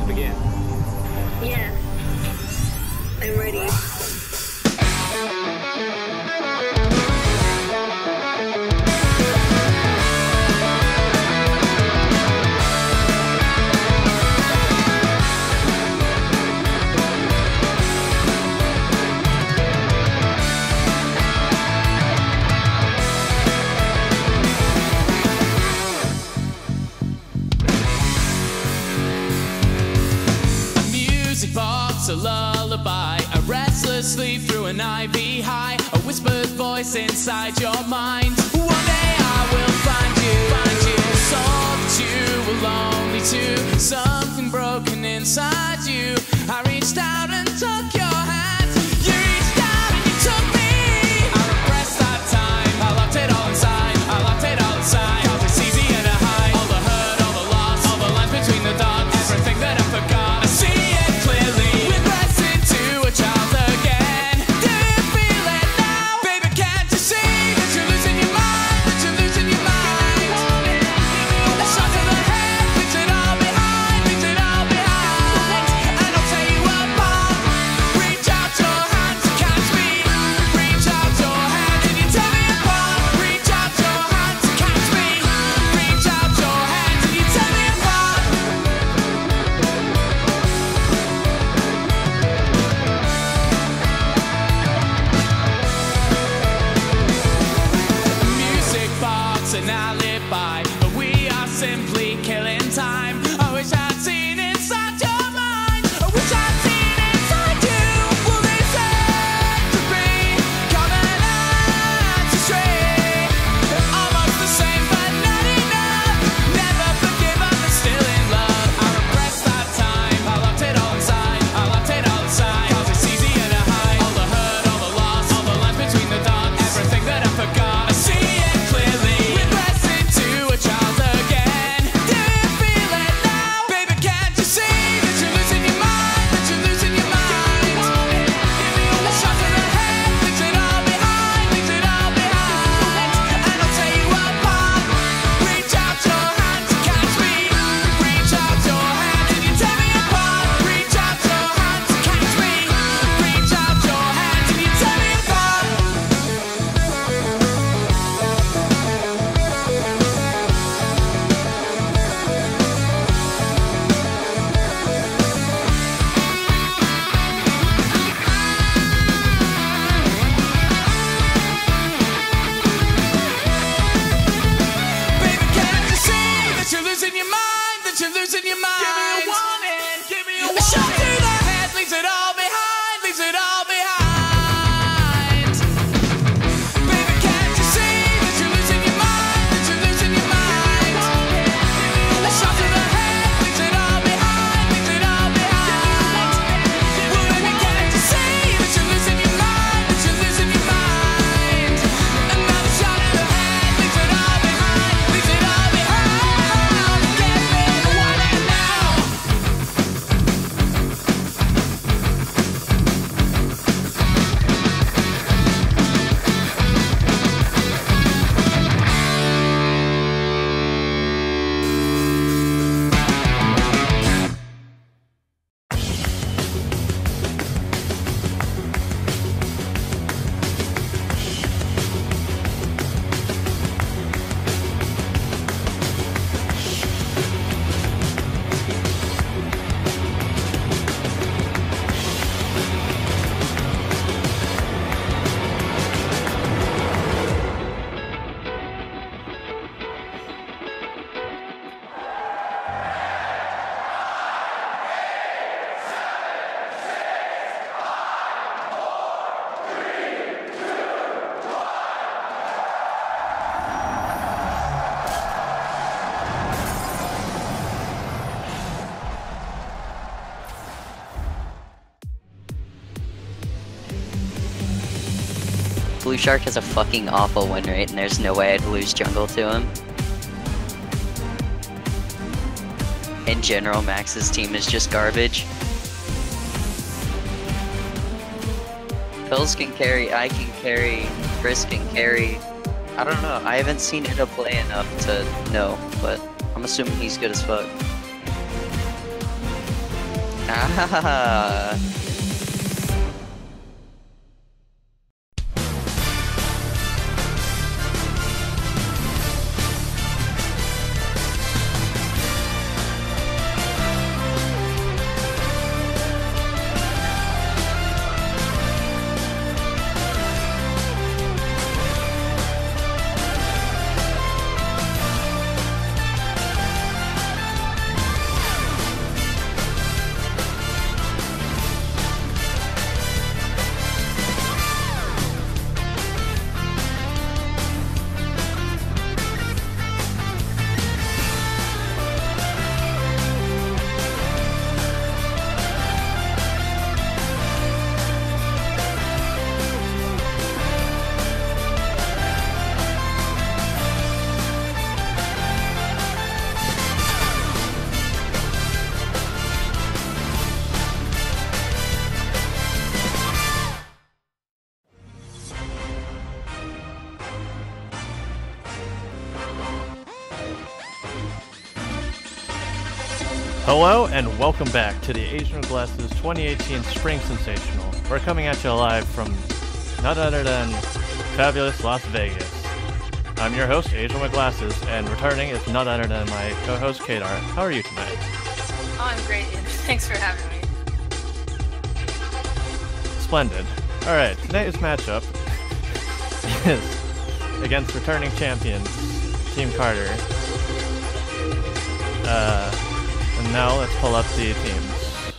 begin? Yeah. I'm ready. A lullaby, a restless sleep through an IV high, a whispered voice inside your mind. One day I will find you, saw that you were lonely too, something broken inside you. I reached out and took your hand, you reached out and you took me. I repressed that time, I locked it all inside, I locked it all inside. Cause it's easier to hide all the hurt, all the loss, all the lines between the dots, everything that I forgot. I see it clearly. A child again. Do you feel it now? Baby, can't you see that you're losing your mind? That you're losing your mind? A shot to the head, leaves it all behind, leaves it all behind. And I'll tear you apart. Reach out your hand to catch me. Reach out your hand and you tear me apart. Reach out your hand to catch me. Reach out your hand and you tear me apart. An alibi, but we are simply killing time. I wish I'd seen inside your mind. I wish I'd seen inside you. Will they set to be coming out to stray? Almost the same, but not enough. Never forgiven, but still in love. I repressed that time. I locked it all inside. I locked it all inside. Cause it's easier to hide all the hurt, all the loss, all the lines between the dots, everything that I forgot. I see it clearly. A child again. Do you feel it now? Baby, can't you see that you're losing your mind? That you're losing your mind? A shot to the head, leaves it all behind, leaves it all behind. And I'll tear you apart. Reach out your hand to catch me. Reach out your hand and you tear me apart. Reach out your hand to catch me. Reach out your hand and you tear me apart. You're losing your mind, that you're losing your mind. Give me a warning, give me a warning. A shot to the head, leaves it all behind, leaves it all behind. Baby, can't you see that you're losing your mind, that you're losing your mind? A shot to the head, leaves it all behind, leaves it all behind. Well, baby, can't you see that you're losing your mind, that you're losing your mind? Another shot to the head, leaves it all behind, leaves it all behind. Blue Shark has a fucking awful win rate, and there's no way I'd lose jungle to him. In general, Max's team is just garbage. Pillz can carry, I can carry, Chris can carry. I don't know, I haven't seen Itta play enough to know, but I'm assuming he's good as fuck. Ah. Hello and welcome back to the Asian Glasses 2018 Spring Sensational. We're coming at you live from none other than fabulous Las Vegas. I'm your host, Asian with Glasses, and returning is none other than my co-host, Kayle. How are you tonight? Oh, I'm great, and thanks for having me. Splendid. Alright, today's matchup is against returning champions, Team Carter. And now let's pull up the teams.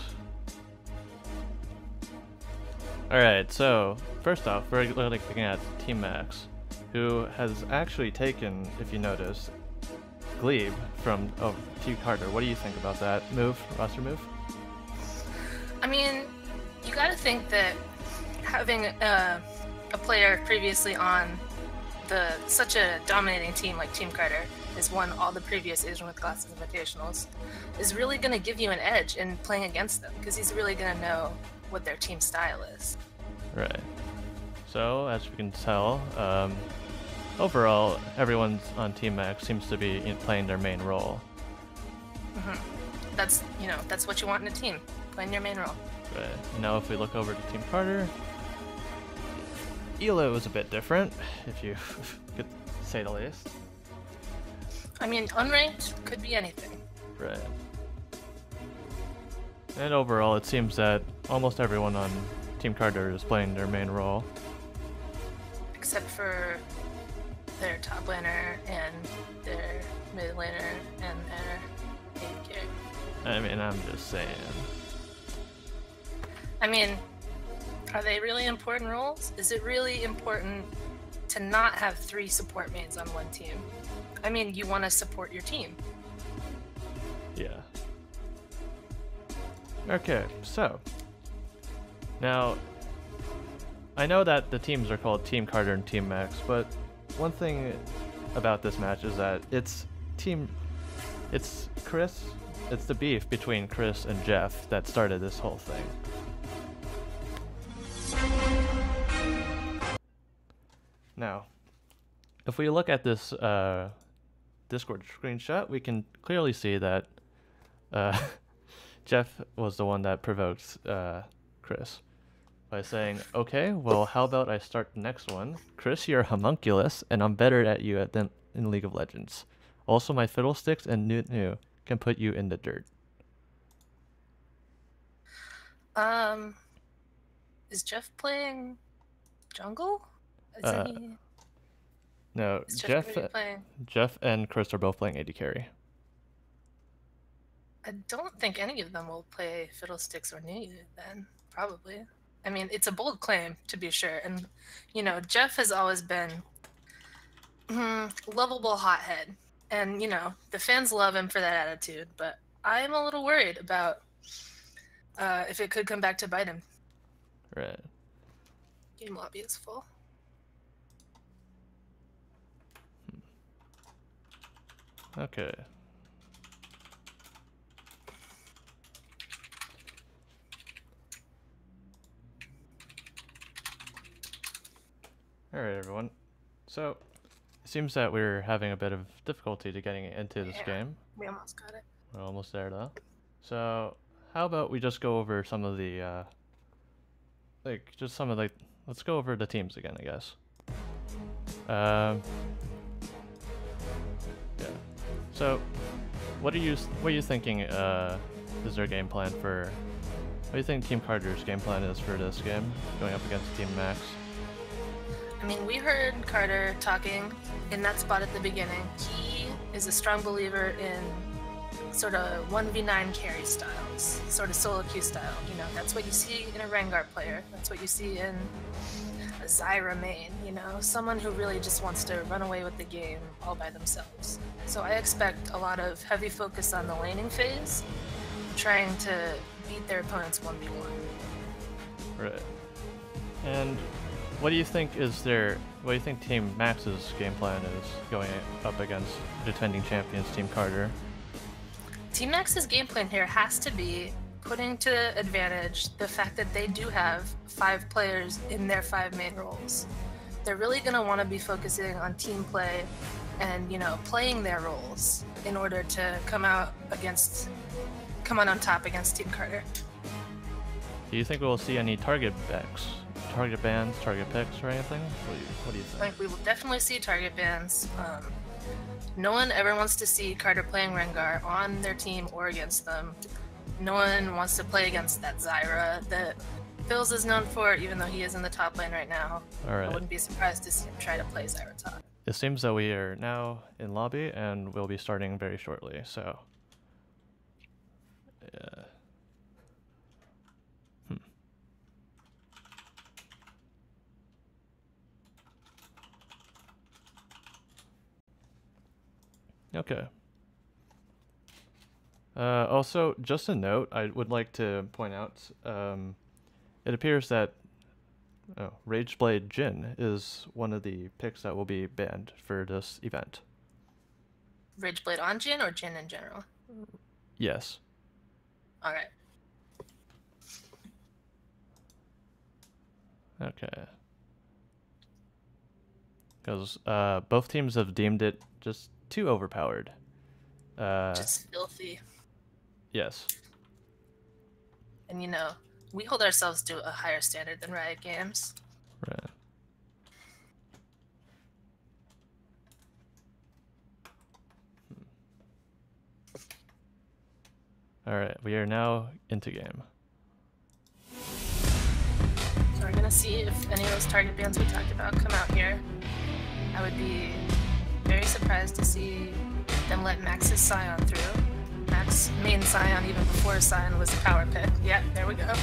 Alright, so first off, we're looking at Team Max, who has actually taken, if you notice, Glebe from Team Carter. What do you think about that move, roster move? I mean, you gotta think that having a player previously on such a dominating team like Team Carter has won all the previous Asian with Glasses Invitationals is really going to give you an edge in playing against them, because he's really going to know what their team style is. Right. So, as we can tell, overall, everyone on Team Max seems to be playing their main role. Mm-hmm. That's what you want in a team, playing your main role. Right. Now, if we look over to Team Carter, Elo is a bit different, if you could say the least. I mean, unranked could be anything. Right. And overall, it seems that almost everyone on Team Carter is playing their main role. Except for their top laner and their mid laner and their AD carry. I mean, I'm just saying. I mean, are they really important roles? Is it really important to not have 3 support mains on one team? I mean, you want to support your team. Yeah. Okay, so now I know that the teams are called Team Carter and Team Max, but one thing about this match is that it's Chris, it's the beef between Chris and Jeff that started this whole thing. Now, if we look at this Discord screenshot, we can clearly see that Jeff was the one that provoked Chris by saying, okay, well, how about I start the next one? Chris, you're a homunculus, and I'm better at you than in League of Legends. Also, my fiddlesticks and new can put you in the dirt. Is Jeff playing jungle? No, Jeff and Chris are both playing AD carry. I don't think any of them will play fiddlesticks or new then, probably. I mean, it's a bold claim, to be sure. And, you know, Jeff has always been lovable hothead. And, you know, the fans love him for that attitude. But I'm a little worried about if it could come back to bite him. Right. Game lobby is full. Okay. Alright, everyone. So, it seems that we're having a bit of difficulty to getting into this game. We almost got it. We're almost there, though. So, how about we just go over some of the, let's go over the teams again, I guess. Yeah. So, what are you thinking, is their game plan for, what do you think Team Carter's game plan is for this game, going up against Team Max? I mean, we heard Carter talking in that spot at the beginning. He is a strong believer in sort of 1v9 carry styles, sort of solo queue style. You know, that's what you see in a Rengar player. That's what you see in a Zyra main, you know, someone who really just wants to run away with the game all by themselves. So I expect a lot of heavy focus on the laning phase, trying to beat their opponents 1v1. Right. And what do you think Team Max's game plan is going up against defending champions Team Carter? Team Max's game plan here has to be putting to advantage the fact that they do have 5 players in their 5 main roles. They're really going to want to be focusing on team play and, you know, playing their roles in order to come out on top against Team Carter. Do you think we'll see any target bans, target picks, or anything? What do you think? Like, we will definitely see target bans. No one ever wants to see Carter playing Rengar on their team or against them. No one wants to play against that Zyra that Pillz is known for, even though he is in the top lane right now. Alright. I wouldn't be surprised to see him try to play Zyra top. It seems that we are now in lobby and we'll be starting very shortly, so... Yeah. Okay. Also, just a note, I would like to point out, it appears that Rageblade Jhin is one of the picks that will be banned for this event. Rageblade on Jhin or Jhin in general? Yes. Alright. Okay. Because both teams have deemed it just too overpowered. Just filthy. Yes. And you know, we hold ourselves to a higher standard than Riot Games. Right. Alright, we are now into game. So we're gonna see if any of those target bans we talked about come out here. I would be very surprised to see them let Max's Scion through. Max main Scion even before Scion was a power pick. Yeah, there we go. Oh,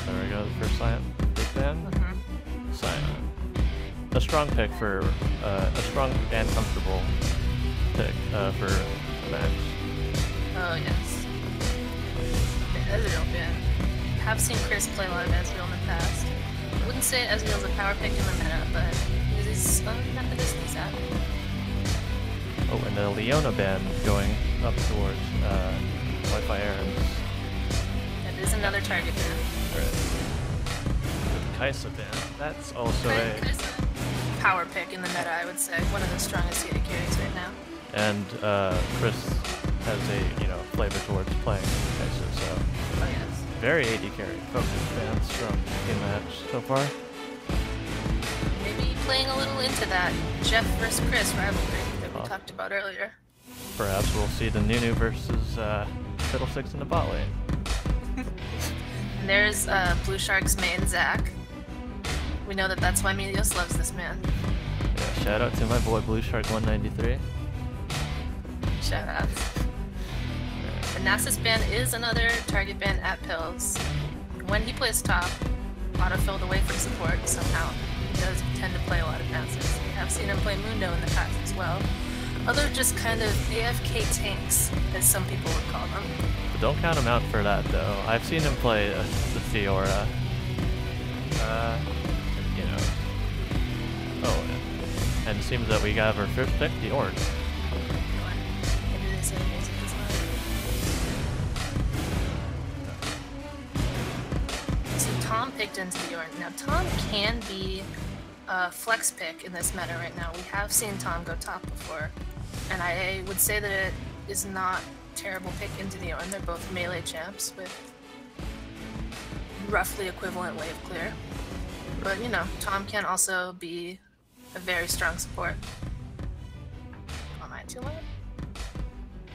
there we go, the first Scion. Big ban. Scion. A strong pick for, a strong and comfortable pick for Max. Oh yes. The Ezreal ban. I have seen Chris play a lot of Ezreal in the past. I wouldn't say Ezreal's a power pick in the meta, but he's not the distance at. Oh, and the Leona ban going up towards WyFyAaron. That is another target ban. Right. The Kayle ban. That's also a power pick in the meta, I would say. One of the strongest AD carries right now. And Chris has a flavor towards playing Kayle, so Oh yes. very AD carry focused bans from Team Max so far. Maybe playing a little into that Jeff versus Chris rivalry that we talked about earlier. Perhaps we'll see the Nunu versus Fiddlesticks in the bot lane. And there's Blue Shark's main, Zach. We know that that's why Medios loves this man. Yeah, shout out to my boy Blue Shark 193. Shout out. The Nasus ban is another target ban at Pillz. When he plays top, autofilled away from support somehow. He does tend to play a lot of Nasus. We have seen him play Mundo in the past as well. Other just kind of AFK tanks, as some people would call them. But don't count him out for that though. I've seen him play the Fiora. Oh, and it seems that we got our first pick, the Orc. So Tahm picked into the Orc. Now Tahm can be a flex pick in this meta right now. We have seen Tahm go top before, and I would say that it is not terrible pick into the Ornn. They're both melee champs with roughly equivalent wave clear. But, you know, Tahm can also be a very strong support. Am I too loud?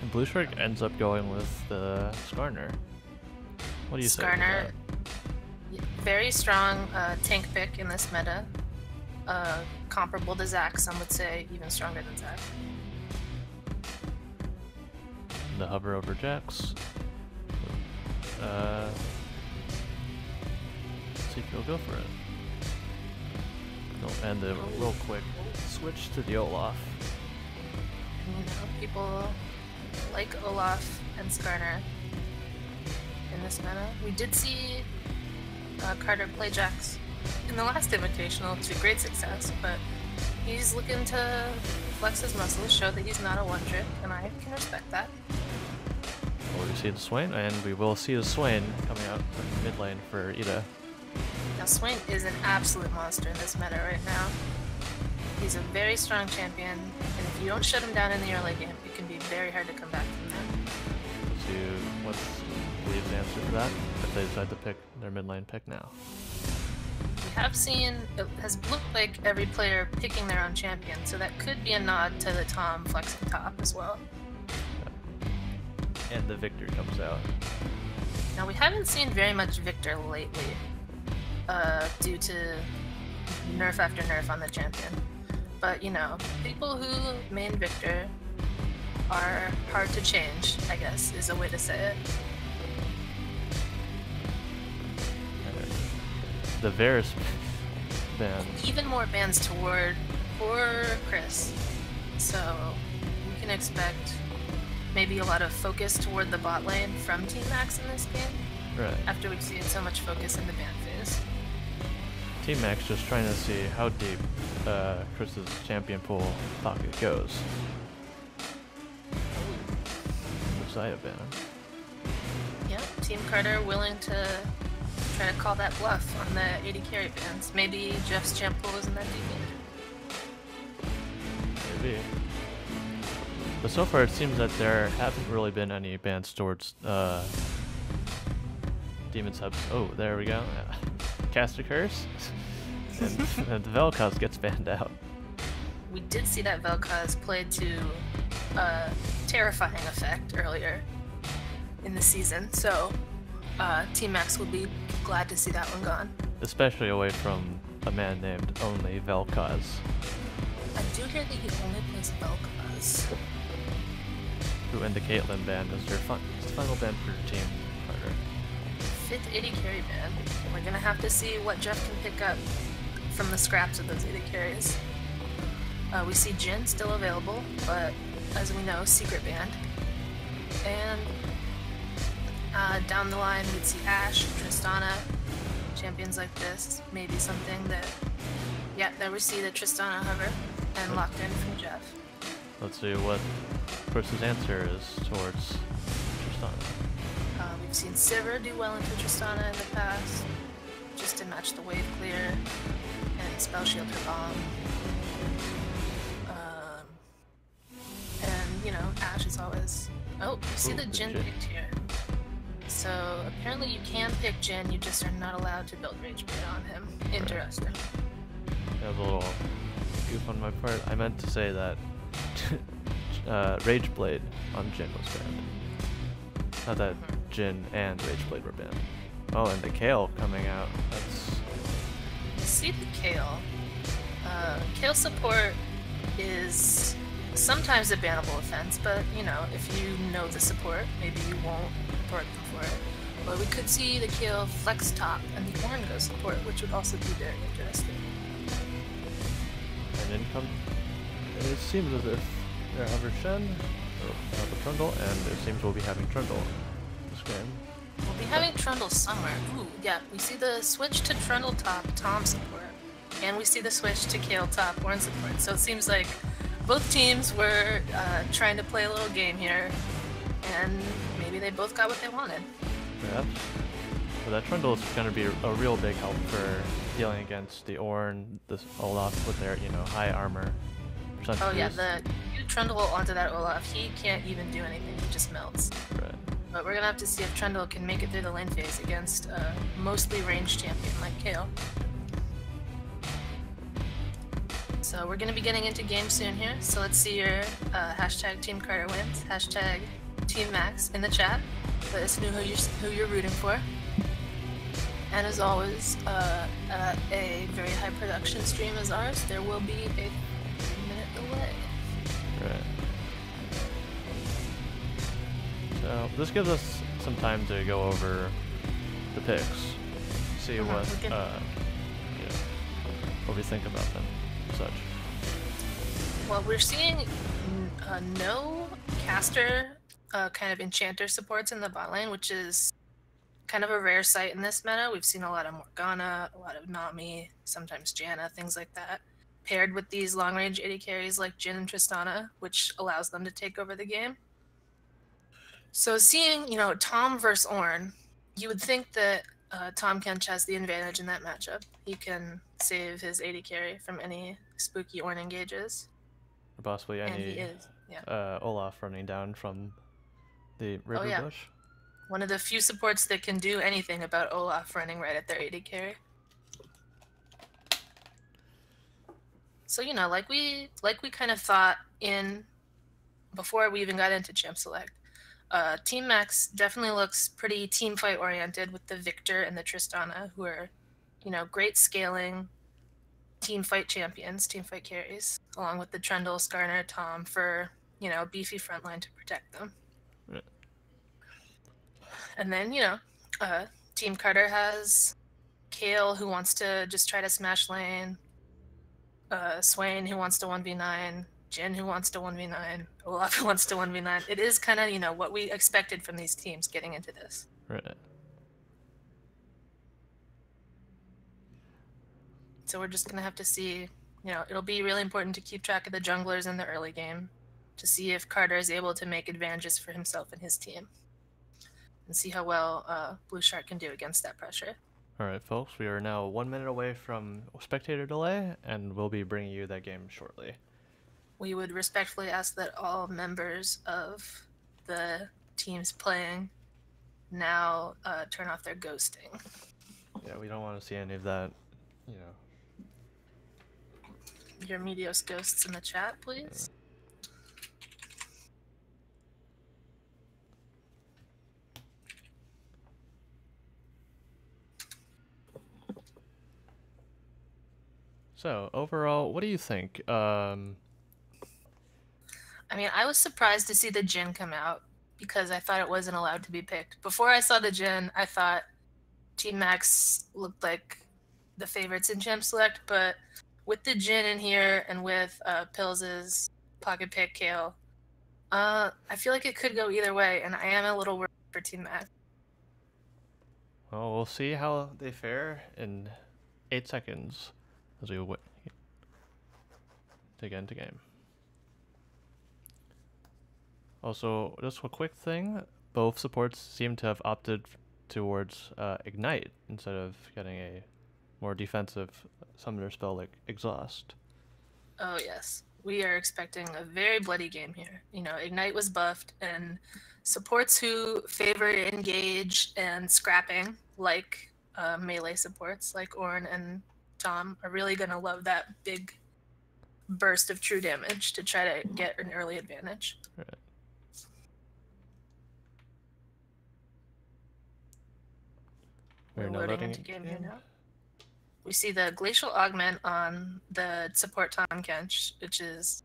And Blue Shark ends up going with the Skarner. What do you say? Skarner, very strong tank pick in this meta. Comparable to Zac, some would say even stronger than Zac. The hover over Jax. Let's see if he'll go for it. No, and a real quick switch to the Olaf. You know, people like Olaf and Skarner in this meta. We did see Carter play Jax in the last Invitational to great success, but he's looking to flex his muscles, show that he's not a one-trick, and I can respect that. Well, we see the Swain, and we will see the Swain coming out from mid lane for itta. Now, Swain is an absolute monster in this meta right now. He's a very strong champion, and if you don't shut him down in the early game, it can be very hard to come back from that. Let's see what's Gleeb's answer for that, if they decide to pick their mid lane pick now. We have seen, it has looked like every player picking their own champion, so that could be a nod to the Tahm flexing top as well. And the Viktor comes out. Now, we haven't seen very much Viktor lately, due to nerf after nerf on the champion. But, you know, people who main Viktor are hard to change, I guess, is a way to say it. The Varus ban. Even more bans toward poor Chris. So, we can expect maybe a lot of focus toward the bot lane from Team Max in this game. Right. After we've seen so much focus in the ban phase. Team Max just trying to see how deep Chris's champion pool pocket goes. Zaya ban. Yeah, Team Carter willing to try to call that bluff on the AD carry bans. Maybe Jeff's champ pool isn't that deep either. Maybe. But so far it seems that there haven't really been any bans towards Demonscep. Oh, there we go. Cast a curse. and the Velkoz gets banned out. We did see that Velkoz played to terrifying effect earlier in the season, so Team Max would be glad to see that one gone. Especially away from a man named only Velkoz. I do hear that he only plays Velkoz. Who and the Caitlyn ban is their final ban for Team Carter. 5th AD carry ban. We're gonna have to see what Jeff can pick up from the scraps of those AD carries. We see Jhin still available, but as we know, secret banned. And down the line, we'd see Ashe, Tristana, champions like this. Maybe something that, yeah, there we see the Tristana hover and locked in from Jeff. Let's see what Chris's answer is towards Tristana. We've seen Sivir do well into Tristana in the past, just to match the wave clear and spell shield her bomb. And, you know, Ashe is always... Oh, you see the Jhin picked here. So, apparently you can pick Jhin, you just are not allowed to build Rage Blade on him. Interesting. That was a little goof on my part. I meant to say that Rage Blade on Jhin was banned. Not that Jhin and Rage Blade were banned. Oh, and the Kayle coming out. That's... You see the Kayle. Kayle support is sometimes a bannable offense, but, you know, if you know the support, maybe you won't report them for it. But we could see the Kayle flex top and the Ornn go support, which would also be very interesting. And income. It seems as if they're over Shen, the Trundle, and it seems we'll be having Trundle this game. We'll be having Trundle somewhere. Ooh, yeah, we see the switch to Trundle top, Tahm support, and we see the switch to Kayle top, Ornn support. So it seems like both teams were trying to play a little game here, and maybe they both got what they wanted. Perhaps. So that Trundle is going to be a real big help for dealing against the Ornn, this Olaf with their, you know, high armor. Oh yeah, the Trundle onto that Olaf, he can't even do anything. He just melts. Right. But we're gonna have to see if Trundle can make it through the lane phase against a mostly ranged champion like Kayle. So we're gonna be getting into game soon here. So let's see your hashtag Team Carter wins, hashtag Team Max in the chat. Let us know who you're rooting for. And as always, at a very high production stream as ours, there will be a 3-minute delay. Right. So this gives us some time to go over the picks, see what what we think about them, and such. Well, we're seeing no caster kind of enchanter supports in the bot lane, which is kind of a rare sight in this meta. We've seen a lot of Morgana, a lot of Nami, sometimes Janna, things like that, paired with these long-range AD carries like Jhin and Tristana, which allows them to take over the game. So seeing, Tahm versus Ornn, you would think that Tahm Kench has the advantage in that matchup. He can save his AD carry from any spooky Ornn engages. Or possibly And any he is, yeah. Olaf running down from the river bush. One of the few supports that can do anything about Olaf running right at their AD carry. So like we kind of thought before we even got into Champ Select, Team Max definitely looks pretty team fight oriented with the Viktor and the Tristana, who are, great scaling team fight champions, team fight carries, along with the Trundle, Skarner, Tahm for, beefy frontline to protect them. Right. And then, Team Carter has Kayle, who wants to just try to smash lane, Swain, who wants to 1v9, Jhin, who wants to 1v9, Olaf, who wants to 1v9. It is kind of, what we expected from these teams getting into this. Right. So we're just going to have to see, it'll be really important to keep track of the junglers in the early game to see if Carter is able to make advantages for himself and his team. And see how well Blue Shark can do against that pressure. Alright folks, we are now 1 minute away from spectator delay, and we'll be bringing you that game shortly. We would respectfully ask that all members of the teams playing now turn off their ghosting. Yeah, we don't want to see any of that, Your Medios ghosts in the chat, please. So, overall, what do you think? I mean, I was surprised to see the Jhin come out because I thought it wasn't allowed to be picked. Before I saw the Jhin, I thought Team Max looked like the favorites in Champ Select, but with the Jhin in here and with Pillz' pocket pick Kayle, I feel like it could go either way, and I am a little worried for Team Max. Well, we'll see how they fare in 8 seconds as we wait to get into game. Also, just a quick thing, both supports seem to have opted towards Ignite instead of getting a more defensive summoner spell like Exhaust. Oh yes, we are expecting a very bloody game here. Ignite was buffed, and supports who favor engage and scrapping, like melee supports like Ornn and Tahm, are really going to love that big burst of true damage to try to get an early advantage. Right. We're loading into game here now. We see the Glacial Augment on the support Tahm Kench, which is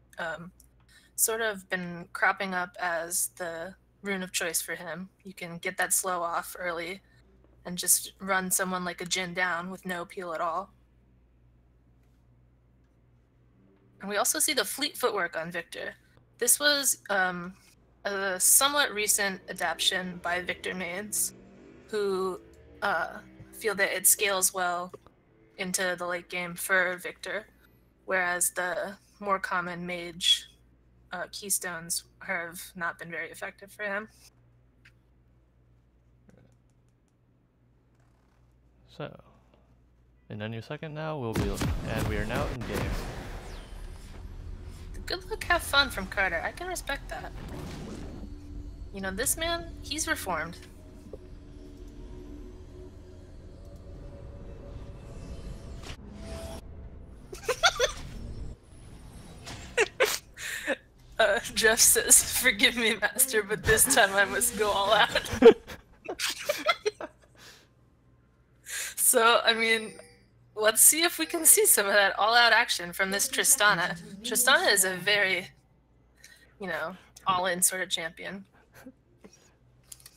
sort of been cropping up as the rune of choice for him. You can get that slow off early and just run someone like a Jhin down with no peel at all. And we also see the fleet footwork on Viktor. This was a somewhat recent adaptation by Viktor mains, who feel that it scales well into the late game for Viktor, whereas the more common mage keystones have not been very effective for him. So, in any second now, we are now in game. The good luck, have fun from Carter. I can respect that. You know, this man, he's reformed. Jeff says, "Forgive me, Master, but this time I must go all out." So, I mean, let's see if we can see some of that all-out action from this Tristana. Tristana is a very, you know, all-in sort of champion.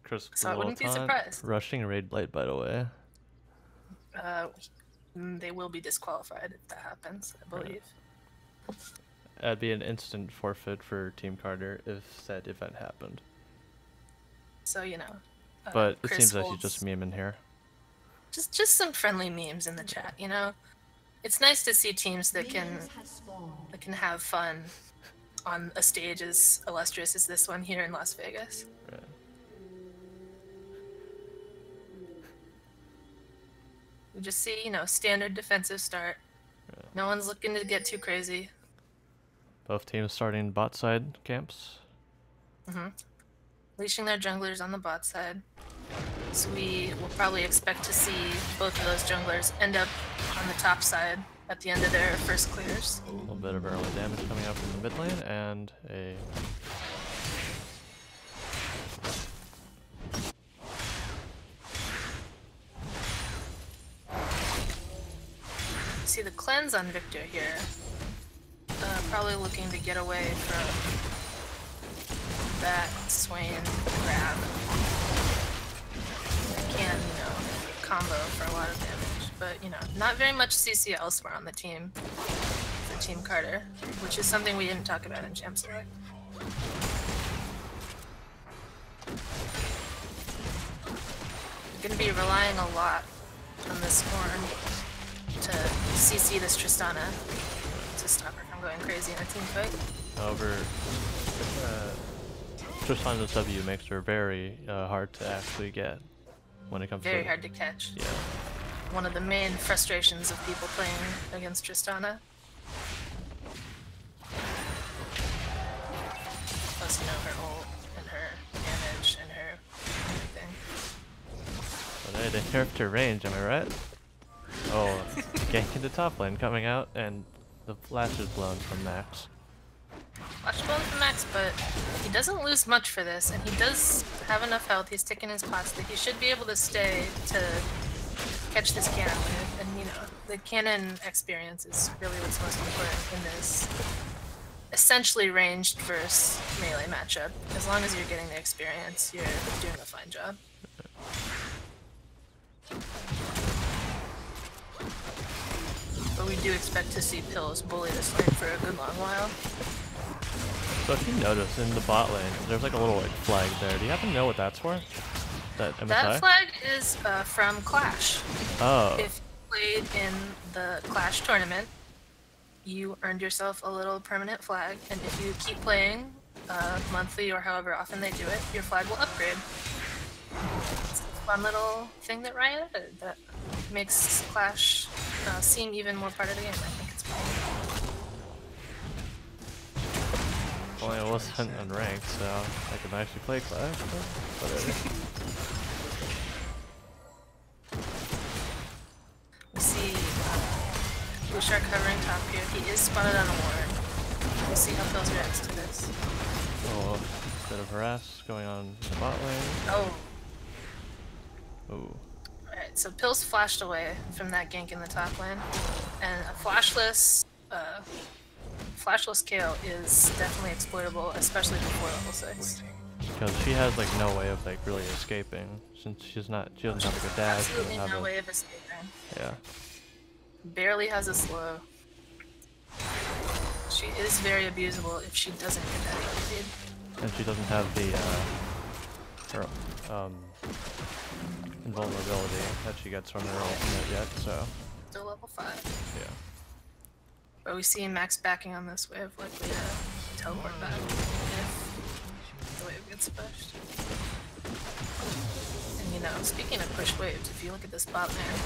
Chris So I wouldn't be surprised. Rushing a raid blight, by the way. They will be disqualified if that happens, I believe. That'd be an instant forfeit for Team Carter if said event happened. So, you know. But it Chris seems like he's holds- just memeing here. Just some friendly memes in the chat, you know? It's nice to see teams that can have fun on a stage as illustrious as this one here in Las Vegas. Right. We just see, you know, standard defensive start. No one's looking to get too crazy. Both teams starting bot side camps. Leashing their junglers on the bot side. So we will probably expect to see both of those junglers end up on the top side at the end of their first clears. A little bit of early damage coming out from the mid lane, and a... See the cleanse on Viktor here. Probably looking to get away from that Swain grab. Can, you know, combo for a lot of damage. But, you know, not very much CC elsewhere on the team for Team Carter, which is something we didn't talk about in Champ Select. We're going to be relying a lot on this horn to CC this Tristana to stop her from going crazy in a team fight. However, Tristana's W makes her very hard to actually get when it comes to... Very hard to catch. Yeah. One of the main frustrations of people playing against Tristana. Plus, you know, her ult and her damage and her everything. But hey, they nerfed her range, am I right? Oh, gank into top lane coming out, and the flash is blown from Max. Flash blown from Max, but he doesn't lose much for this, and he does have enough health. He's ticking his pots that he should be able to stay to catch this cannon. And you know, the cannon experience is really what's most important in this essentially ranged versus melee matchup. As long as you're getting the experience, you're doing a fine job. But we do expect to see Pillz bully this lane for a good long while. So if you notice in the bot lane, there's like a little like flag there. Do you happen to know what that's for? That MSI? That flag is from Clash. Oh. If you played in the Clash tournament, you earned yourself a little permanent flag, and if you keep playing monthly or however often they do it, your flag will upgrade. It's a fun little thing that Riot added that makes Clash seem even more part of the game. I think it's fun. Well, I wasn't unranked, so I could actually play Clash, but whatever. We see Blue Shark hovering top here. He is spotted on a ward. We'll see how Pillz reacts to this. Oh, bit of harass going on in the bot lane. Oh. Ooh. Alright, so Pillz flashed away from that gank in the top lane. And a flashless Kayle is definitely exploitable, especially before level 6. Because she has like no way of like really escaping, since she doesn't have like a dash. Absolutely doesn't have no a, way of escaping. Yeah. Barely has a slow. She is very abusable if she doesn't get that lead. And she doesn't have the her invulnerability that she gets from her ultimate yet, so Still level 5. yeah. But we see Max backing on this wave, likely to teleport back if the wave gets pushed. And you know, speaking of push waves, if you look at this bot lane,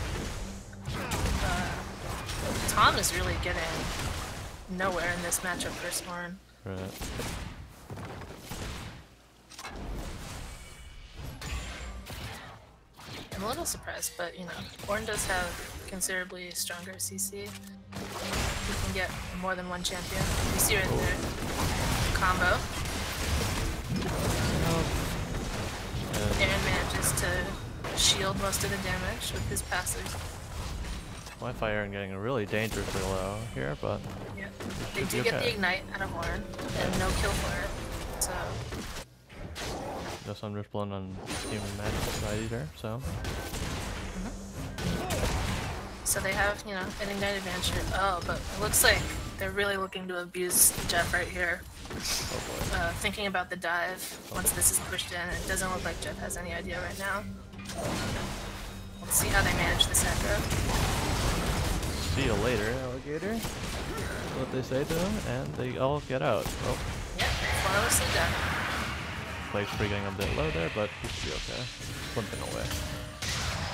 Tahm is really getting nowhere in this matchup for Swain. Right. I'm a little surprised, but you know, Ornn does have considerably stronger CC. He can get more than one champion. You see right there. Combo. Aaron manages to shield most of the damage with his passive. WyFyAaron getting really dangerously low here, but yeah, they do get the ignite out of Ornn and no kill for it. So just undersplit on Team Magic side either, so. So they have, you know, an ignite advantage here. Oh, but it looks like they're really looking to abuse Jeff right here. Oh boy. Thinking about the dive once this is pushed in. It doesn't look like Jeff has any idea right now. Let's see how they manage this echo. See you later, alligator. What they say to him, and they all get out. Oh. Yep, flawlessly done. Blake's free getting a bit low there, but he should be okay. Limping away.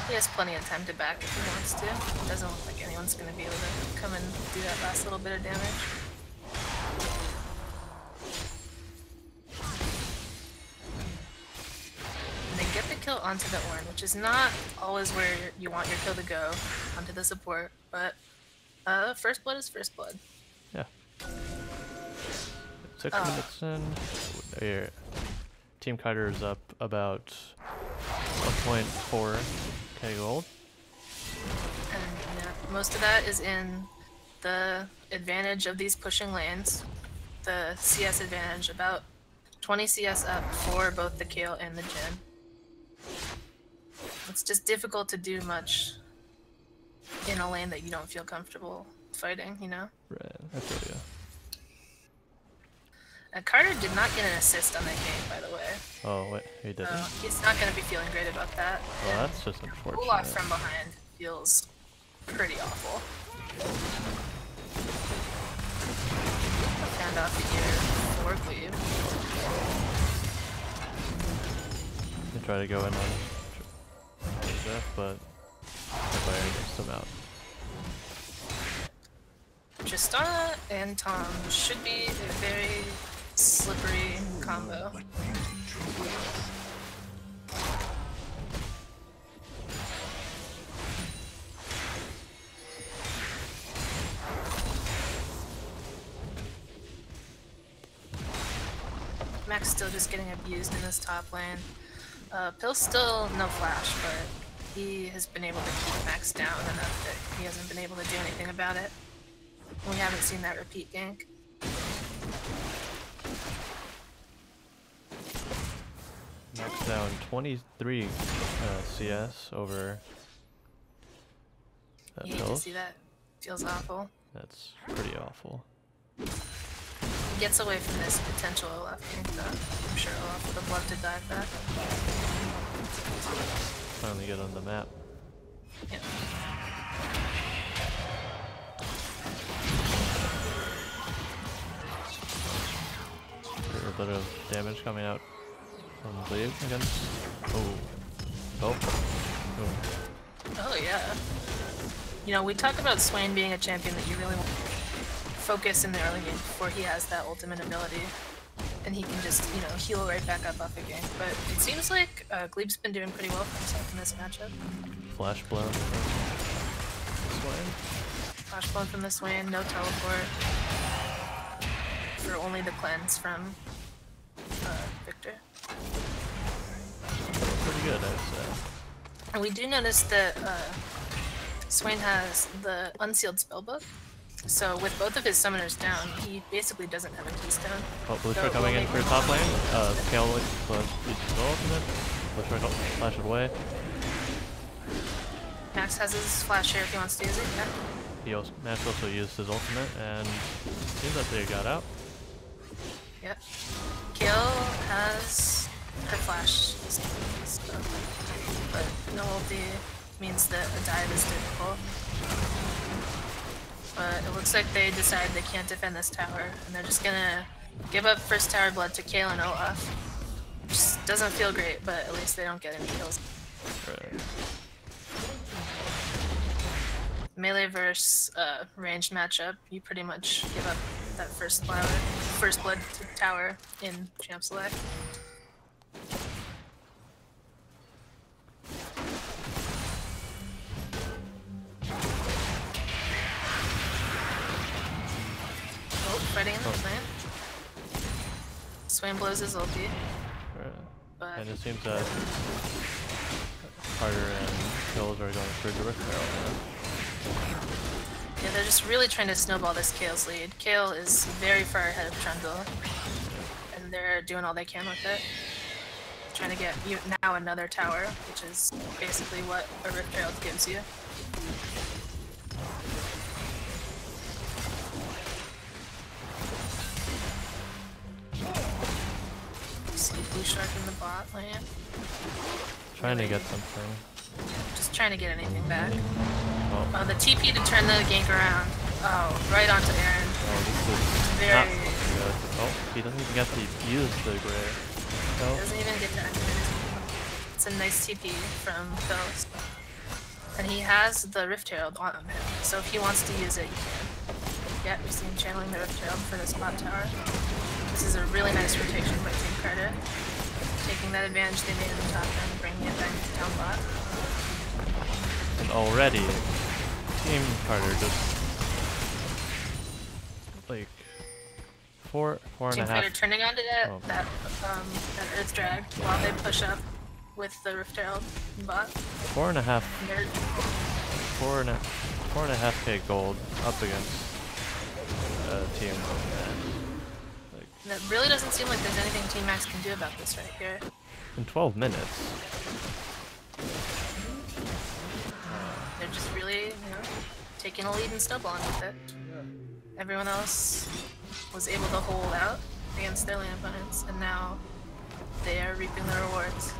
He has plenty of time to back if he wants to. It doesn't look like anyone's going to be able to come and do that last little bit of damage. And they get the kill onto the Ornn, which is not always where you want your kill to go, onto the support, but first blood is first blood. Yeah. 6 minutes in. Here. Team Kiter is up about 1.4k gold. And yeah, most of that is in the advantage of these pushing lanes. The CS advantage, about 20 CS up for both the Kayle and the Jhin. It's just difficult to do much in a lane that you don't feel comfortable fighting, you know? Right, I feel you. Carter did not get an assist on that game, by the way. Oh, wait, he didn't. He's not going to be feeling great about that. Well, that's just unfortunate. Pull off from behind feels pretty awful. Hand off here for Glebe. They try to go in on Jeff, but WyFyAaron gets them out. Tristana and Tahm should be a very slippery combo. Max still just getting abused in this top lane. Pillz still no flash, but he has been able to keep Max down enough that he hasn't been able to do anything about it. We haven't seen that repeat gank. Max down 23 CS over You hate to Pillz. see that. Feels awful. That's pretty awful. He gets away from this potential Olaf gank though. I'm sure Olaf would have loved to dive that. Finally get on the map. Yeah. A bit of damage coming out from Glebe against. Oh, Oh yeah. You know, we talk about Swain being a champion that you really want to focus in the early game before he has that ultimate ability. And he can just, you know, heal right back up off a gank. But it seems like Glebe's been doing pretty well for himself in this matchup. flash blown from Swain. Flash blown from the Swain, no teleport. For only the cleanse from Viktor. Pretty good, I'd say. And we do notice that Swain has the unsealed spellbook. So with both of his summoners down, he basically doesn't have a keystone. Oh, Blue So Star coming we'll in make for top lane. Kayle looks the ultimate. Blue Star flash it away. Max has his flash here if he wants to use it, yeah. Max also used his ultimate, and seems like they got out. Yep. Kayle has her flash, so, but no ulti means that a dive is difficult. But it looks like they decide they can't defend this tower, and they're just gonna give up first tower blood to Kayle and Olaf. Just doesn't feel great, but at least they don't get any kills. Right. melee versus ranged matchup, you pretty much give up that first blood to tower in champ select. Oh, fighting in the plant. Swain blows his ulti. But And it seems that Carter and Pillz are going for direct barrel. yeah, they're just really trying to snowball this Kayle's lead. Kayle is very far ahead of Trundle, and they're doing all they can with it. Trying to get now another tower, which is basically what a Rift Herald gives you. See blue shark in the bot lane. Trying to get something. Just trying to get anything back. Oh, The TP to turn the gank around. Oh, right onto Aaron. oh this is Very. not good. Oh, he doesn't even get to use the gray. No. Doesn't even get to activate his TP. It's a nice TP from Pillz. And he has the Rift Herald on him, so if he wants to use it, he can. Yeah, we see him channeling the Rift Herald for this bot tower. This is a really nice rotation by Team Carter. Taking that advantage they made in the top end and bringing it back down bot. And already, Team Carter just like four and Team a Carter half. turning onto Oh. that Earth Drag while they push up with the Rift Herald bot. 4.5 And they're 4.5k gold up against Team. Like And it really doesn't seem like there's anything Team Max can do about this right here. in 12 minutes. They're just really, taking a lead and snowballing with it. Everyone else was able to hold out against their lane opponents, and now they are reaping the rewards.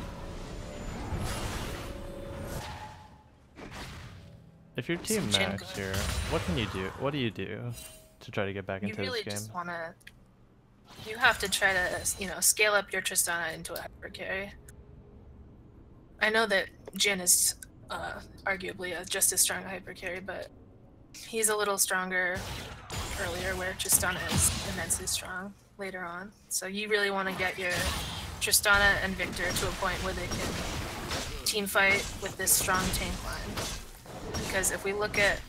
If you're Team Some Max Jhin here, what can you do? What do you do to try to get back You into really this just game? wanna, you have to try to, scale up your Tristana into a hyper carry. I know that Jhin is arguably just as strong a hyper carry, but he's a little stronger earlier, where Tristana is immensely strong later on. So you really want to get your Tristana and Viktor to a point where they can team fight with this strong tank line. Because if we look at,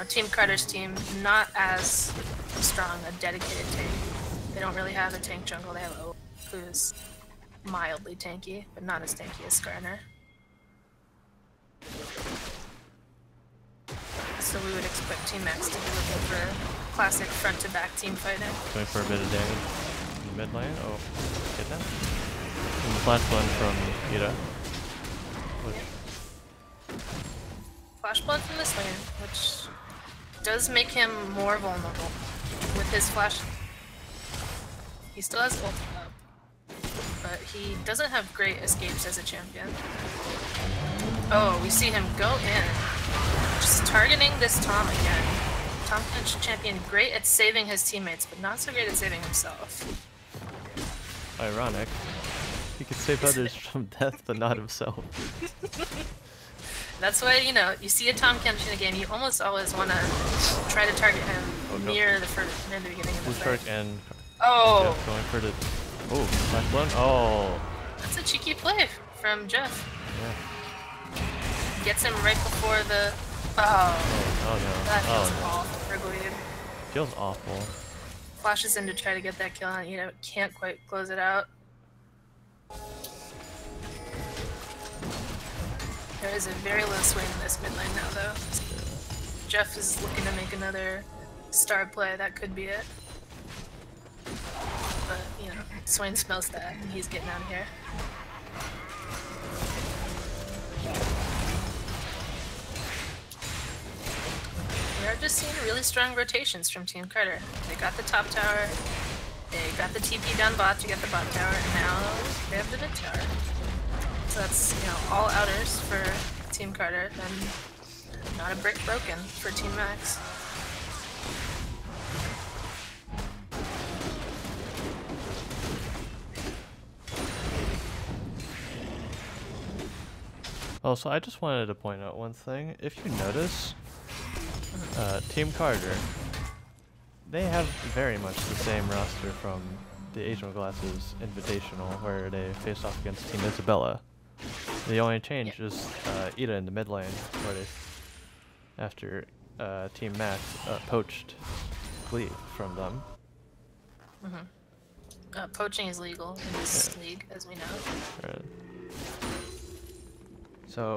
Team Carter's team, not as strong a dedicated tank. They don't really have a tank jungle. They have O, who's mildly tanky, but not as tanky as Skarner. So we would expect Team Max to be looking for classic front-to-back team fighting. Going for a bit of damage in the mid lane. Oh, get that. And the flash one from itta. Flash blood from this lane, which does make him more vulnerable with his flash. He still has ult up, but he doesn't have great escapes as a champion. Oh, we see him go in, just targeting this Tahm again. Tahm Kench champion, great at saving his teammates, but not so great at saving himself. Ironic. He could save others from death, but not himself. That's why, you see a Tahm Kench in a game, you almost always want to try to target him near the beginning of the fight. and Oh! Jeff going for the... Oh, flash blood? Oh! That's a cheeky play from Jeff. Yeah. Gets him right before the... Oh, Oh no. that feels Oh no. awful for Glebe. Feels awful. Flashes in to try to get that kill on, can't quite close it out. There is a very low Swain in this mid lane now, though. Jeff is looking to make another star play. That could be it. But, Swain smells that, and he's getting out of here. We are just seeing really strong rotations from Team Carter. They got the top tower, they got the TP down bot to get the bot tower, and now they have the mid tower. So that's, all outers for Team Carter, and not a brick broken for Team Max. Also, I just wanted to point out one thing. If you notice, Team Carter, they have very much the same roster from the Asian Glasses Invitational, where they face off against Team Isabella. The only change is itta in the mid lane, where they, after Team Max poached Glee from them. Poaching is legal in this league, as we know. Right.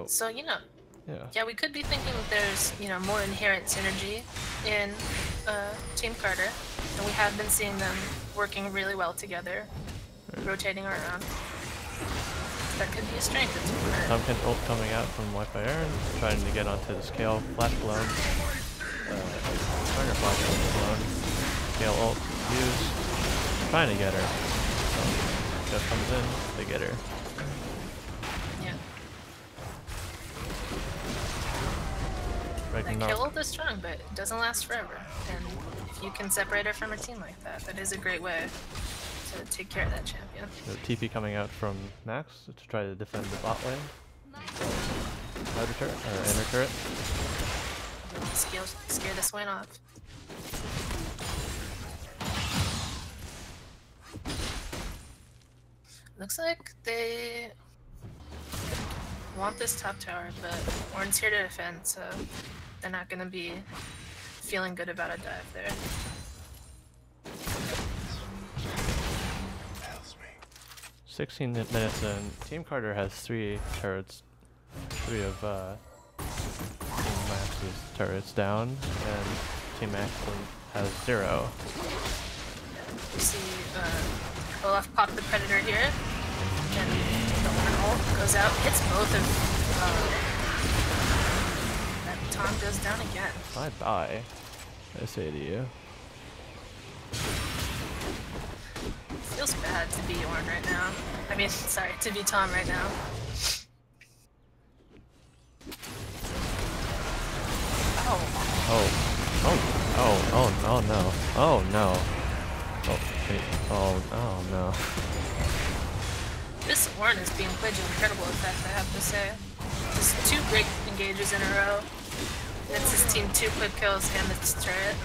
So you know, yeah, we could be thinking that there's more inherent synergy in Team Carter, and we have been seeing them working really well together, rotating around. That could be a strength of Team Carter. Pumpkin ult coming out from WyFyAaron, trying to get onto this Kayle, flash blown. Skarner flash blown. Kayle ult used, trying to get her. Just comes in, they get her. That Kayle ult is strong, but it doesn't last forever. And if you can separate her from a team like that, that is a great way to take care of that champion. The TP coming out from Max to try to defend the bot lane. Outer turret, or inner turret. Scare the Swain off. Looks like they want this top tower, but Ornn's here to defend, so they're not going to be feeling good about a dive there. 16 minutes in, Team Carter has 3 turrets, 3 of Team Max's turrets down, and Team Max has 0. You see Olaf pop the Predator here, and the Ornn ult goes out, hits both of that Tahm goes down again. Bye-bye, I say to you. Feels bad to be Ornn right now. I mean, sorry, to be Tahm right now. Oh no. Oh no. Oh no. This Ornn is being played to incredible effect, I have to say. Just 2 great engages in a row. It's his team 2 quick kills and its turret.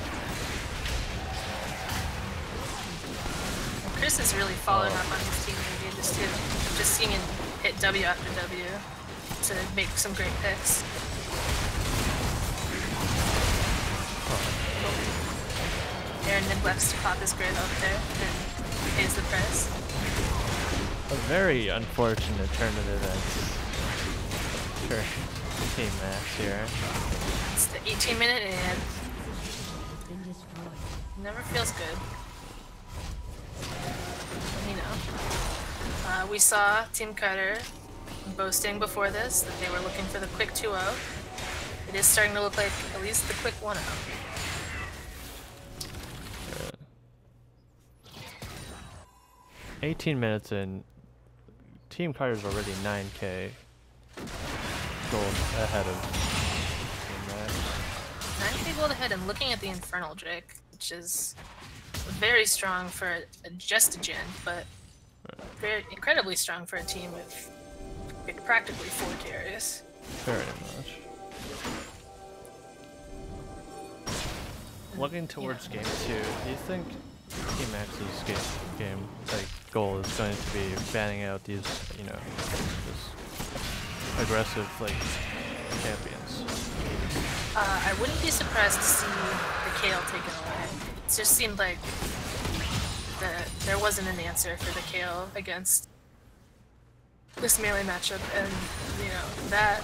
Chris is really following up on his team engages too. Just seeing him hit W after W to make some great picks. Aaron neglects to pop his grave up there and pays the price. A very unfortunate turn of events. Sure, Team Max here. It's the 18-minute and never feels good. You know, we saw Team Carter boasting before this that they were looking for the quick 2-0. It is starting to look like at least the quick 1-0. 18 minutes in, Team Carter's already 9k gold ahead of Team Max. 9k gold ahead, and looking at the Infernal Drake, which is very strong for just a Jhin, but very incredibly strong for a team with practically 4 carries. Very much. Looking towards game 2, do you think Team Max's game goal is going to be banning out these, this aggressive champions? I wouldn't be surprised to see the Kayle taken away. It just seemed like there wasn't an answer for the Kayle against this melee matchup, and that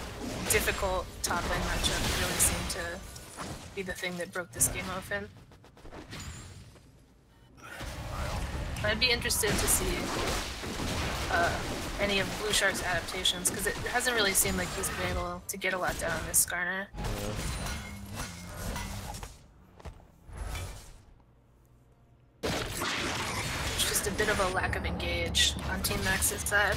difficult top lane matchup really seemed to be the thing that broke this game open. I'd be interested to see any of Blue Shark's adaptations, because it hasn't really seemed like he's been able to get a lot done on this Skarner. It's just a bit of a lack of engage on Team Max's side.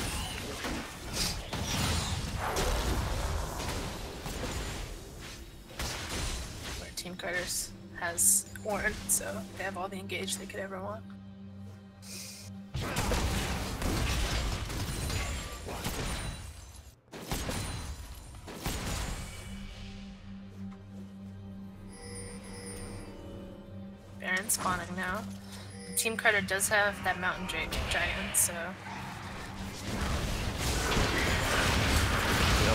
Where Team Carter's has Ornn, so they have all the engage they could ever want. giant spawning now. Team Carter does have that mountain giant, so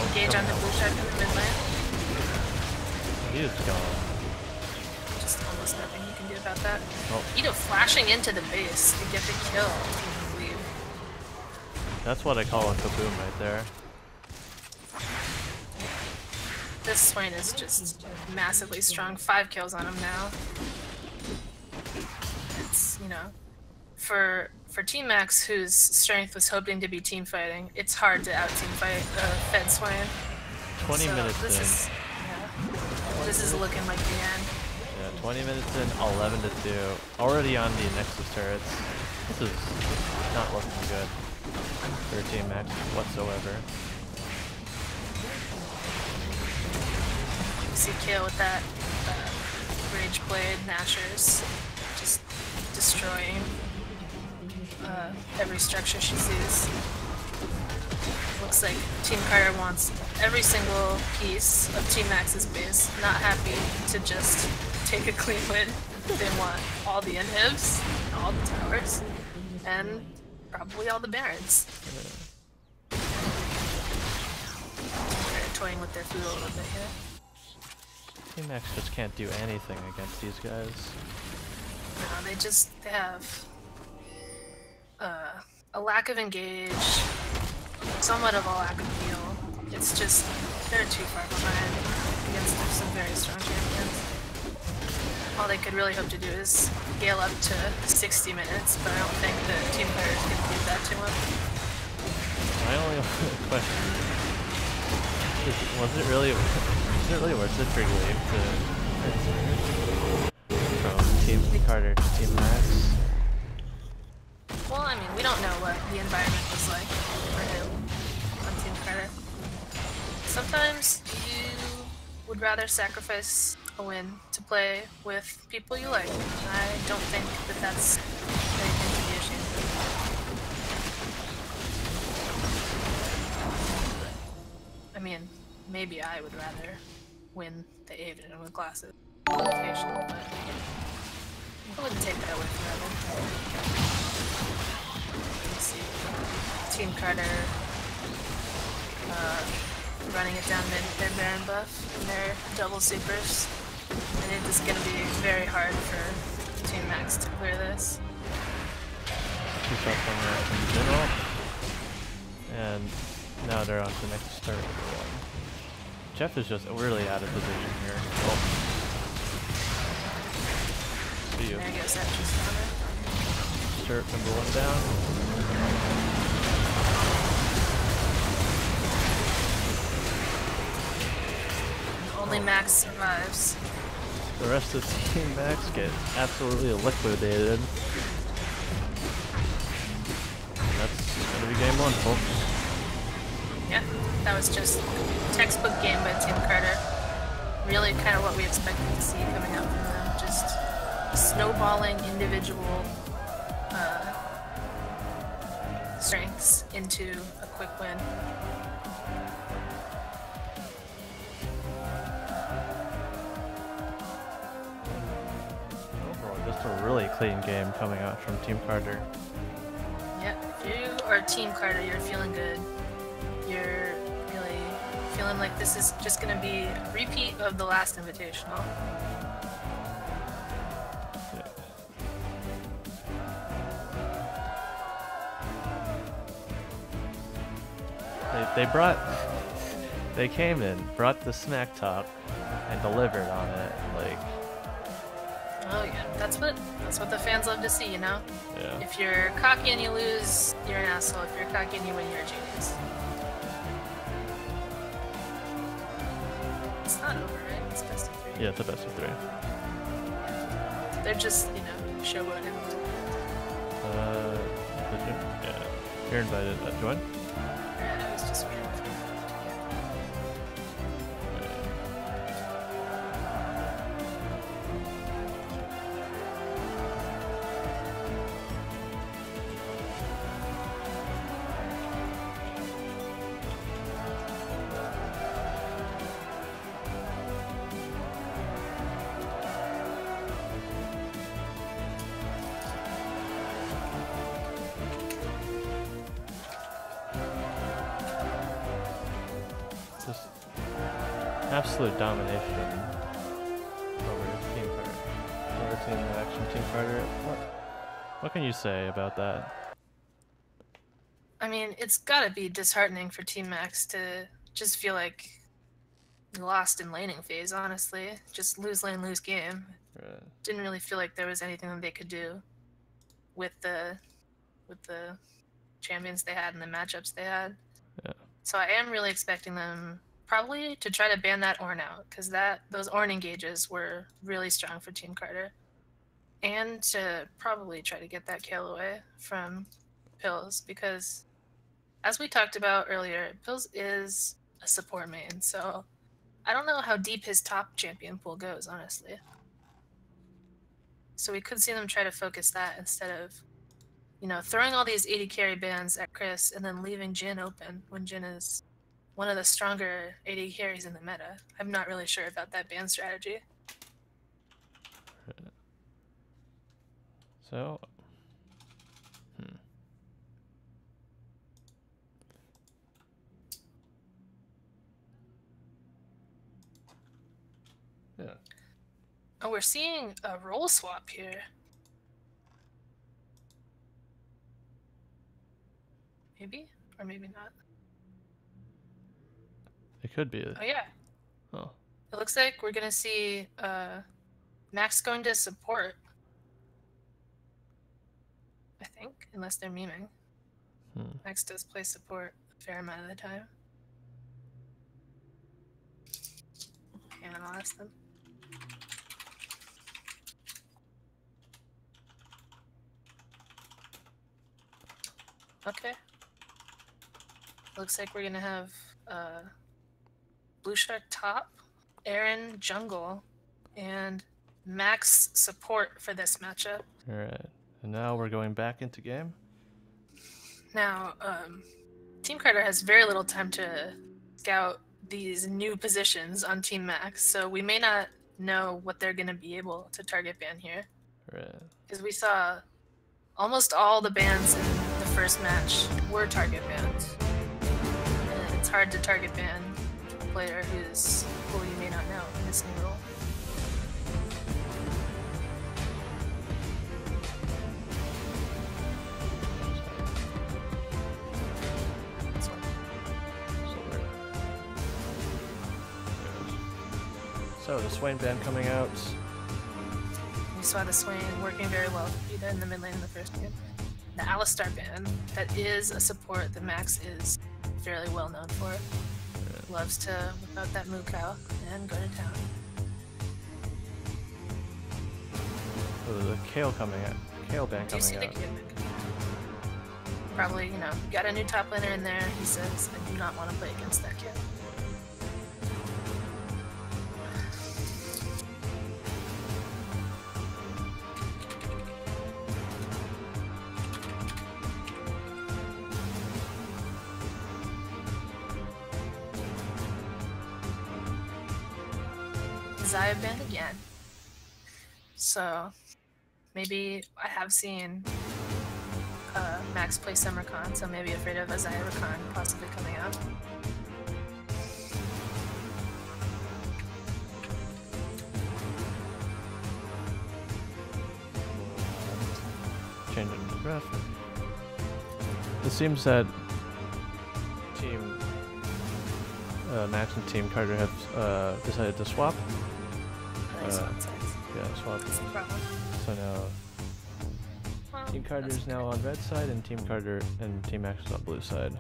engage on the blue side from the mid lane. He is gone. Just almost nothing you can do about that. Oh. Ito flashing into the base to get the kill. That's what I call a kaboom right there. This Swain is just massively strong. 5 kills on him now. It's, you know, for Team Max, whose strength was hoping to be team fighting, it's hard to out team fight Fed Swain. 20 minutes this in. Is, this is looking like the end. Yeah, 20 minutes in, 11-2. Already on the Nexus turrets. This is not looking good for Team Max whatsoever. You see Kayle with that Rage Blade, Nashers, just destroying every structure she sees. Looks like Team Carter wants every single piece of Team Max's base, not happy to just take a clean win. They want all the inhibs, all the towers, and probably all the barons. They're toying with their food a little bit here. Team Max just can't do anything against these guys. No, they have a lack of engage, somewhat of a lack of heal. It's just, they're too far behind against some very strong champions. All they could really hope to do is scale up to 60 minutes, but I don't think the team players can do that to them. My only question is, was it really worth it for Glebe to transfer from Team Carter to Team Max? Well, I mean, we don't know what the environment was like for him on Team Carter. Sometimes you would rather sacrifice a win to play with people you like. I don't think that that's anything to be ashamed of. I mean, maybe I would rather win the Aiden with glasses invitational, but I wouldn't take that away forever. Let's see. Team Carter running it down mid Baron buff and their double supers. I think this is going to be very hard for Team Max to clear this. Two shots on there from General. And now they're on to the next start. Jeff is just really out of position here. Oh. See you. There goes that Tristana. Shirt number 1 down. Only Max survives. The rest of Team Max get absolutely liquidated. That's gonna be game 1, folks. Yeah, that was just textbook game by Team Carter. Really kind of what we expected to see coming out from them. Just snowballing individual strengths into a quick win. Just a really clean game coming out from Team Carter. Yeah, if you are Team Carter, you're feeling good. You're really feeling like this is just going to be a repeat of the last Invitational. Yeah. They came in, brought the smack top, and delivered on it. Like, oh yeah, that's what the fans love to see, you know? yeah. If you're cocky and you lose, you're an asshole. If you're cocky and you win, you're a genius. It's not over, right? It's best of 3. Yeah, it's a best of 3. They're just, you know, showboating. Yeah. You're invited. Join? Yeah, I was just waiting for them. absolute domination over Team Carter. Over Team Action, Team Carter. What can you say about that? I mean, it's gotta be disheartening for Team Max to just feel like you lost in laning phase, honestly. Just lose lane, lose game. Right. Didn't really feel like there was anything that they could do with the champions they had and the matchups they had. Yeah. So I am really expecting them probably to try to ban that Ornn out, because those Ornn engages were really strong for Team Carter. And to probably try to get that Kayle away from Pillz, because as we talked about earlier, Pillz is a support main, so I don't know how deep his top champion pool goes, honestly. So we could see them try to focus that instead of, you know, throwing all these AD carry bans at Chris and then leaving Jhin open when Jhin is one of the stronger AD carries in the meta. I'm not really sure about that ban strategy. So, yeah. Oh, we're seeing a role swap here. Maybe? Or maybe not. It could be. Oh, yeah. Oh. It looks like we're going to see Max going to support. I think, unless they're memeing. Max does play support a fair amount of the time. And I'll ask them. Okay. Looks like we're gonna have Blue Shark top, Aaron jungle, and Max support for this matchup. Alright. And now we're going back into game. Now, Team Carter has very little time to scout these new positions on Team Max, so we may not know what they're going to be able to target ban here. Right. Because we saw almost all the bans in the first match were target bans. And it's hard to target ban a player who you may not know in this new role. So the Swain ban coming out. We saw the Swain working very well for Itta in the mid lane in the first game. The Alistar ban, that is a support that Max is fairly well known for. Loves to whip out that moo cow and go to town. Oh, the Kayle coming out. Kayle ban Do you see coming the out. kid? Probably, you know, got a new top laner in there. He says, I do not want to play against that kid. Zaya banned again. So maybe I have seen Max play SummerCon, so maybe afraid of a Zaya Rakan possibly coming out. Changing the graphic. It seems that Team Max and Team Carter have decided to swap. Yeah, swap. That's the problem. So now Well, Team Carter that's is now on red side, and Team Carter and Team Max is on blue side.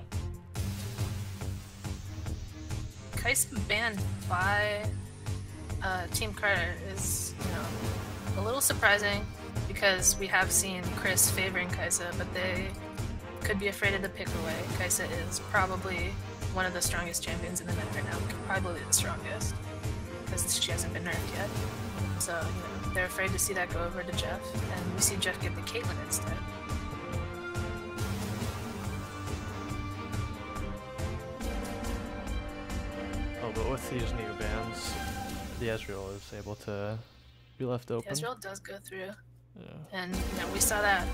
Kayle banned by Team Carter is, you know, a little surprising because we have seen Chris favoring Kayle, but they could be afraid of the pick away. Kayle is probably one of the strongest champions in the meta right now, probably the strongest, because she hasn't been nerfed yet. So, you know, they're afraid to see that go over to Jeff, and we see Jeff get the Caitlyn instead. Oh, but with these new bans, the Ezreal is able to be left open. Ezreal does go through. Yeah. And, you know, we saw that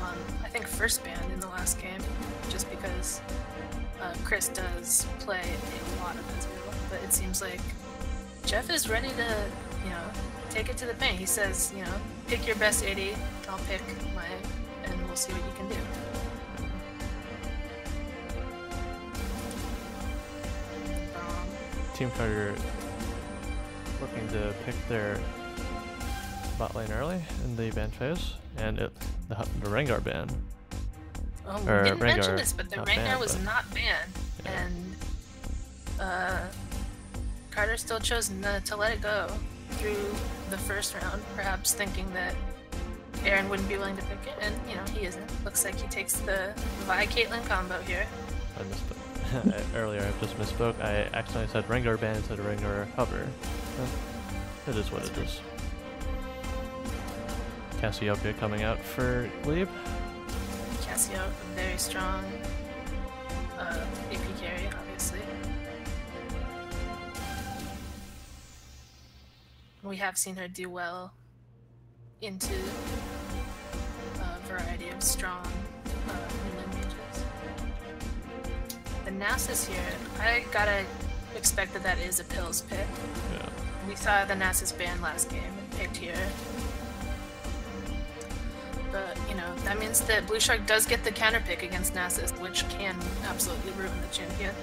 on, I think, first ban in the last game, just because Chris does play a lot of Ezreal, but it seems like Jeff is ready to, take it to the paint. He says, pick your best AD, I'll pick mine, and we'll see what you can do. Team Fighter looking to pick their bot lane early in the ban phase, and the Rengar ban. Oh, we didn't mention this, but the Rengar was not banned, yeah. and Carter still chose to let it go through the first round, perhaps thinking that Aaron wouldn't be willing to pick it, and he isn't. Looks like he takes the Vi Caitlyn combo here. I misspoke. Earlier I just misspoke. I accidentally said Rengar ban instead of Rengar hover. It is what it is. Cassiopeia coming out for Glebe. Cassio, very strong AP carry, obviously. We have seen her do well into a variety of strong melee mages. The Nasus here, I gotta expect that is a Pillz pick. Yeah. We saw the Nasus ban last game and picked here. But, that means that Blue Shark does get the counter pick against Nasus, which can absolutely ruin the champion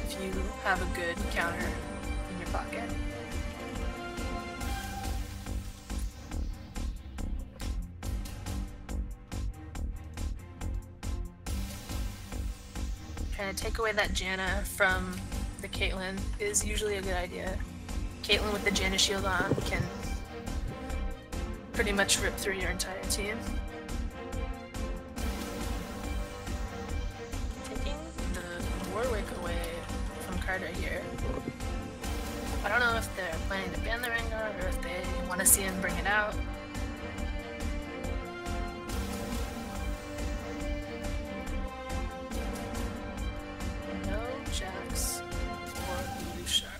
if you have a good counter in your pocket. Trying to take away that Janna from the Caitlyn is usually a good idea. Caitlyn with the Janna shield on can pretty much rip through your entire team. Taking the Warwick away from Carter here. I don't know if they're planning to ban the Rengar or if they want to see him bring it out. No Jax for Blue Shark.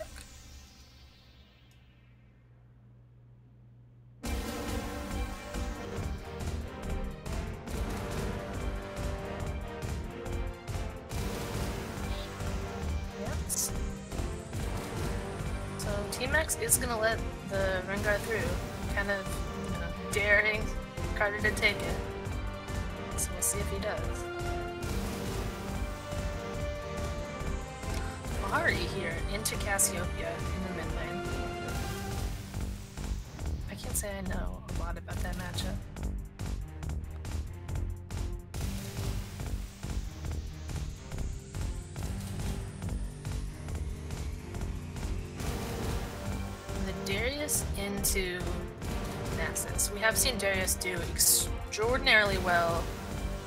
T-Max is going to let the Rengar through, kind of daring Carter to take it. So we'll see if he does. Ahri here into Cassiopeia in the mid lane. I can't say I know a lot about that matchup. Darius into Nasus. We have seen Darius do extraordinarily well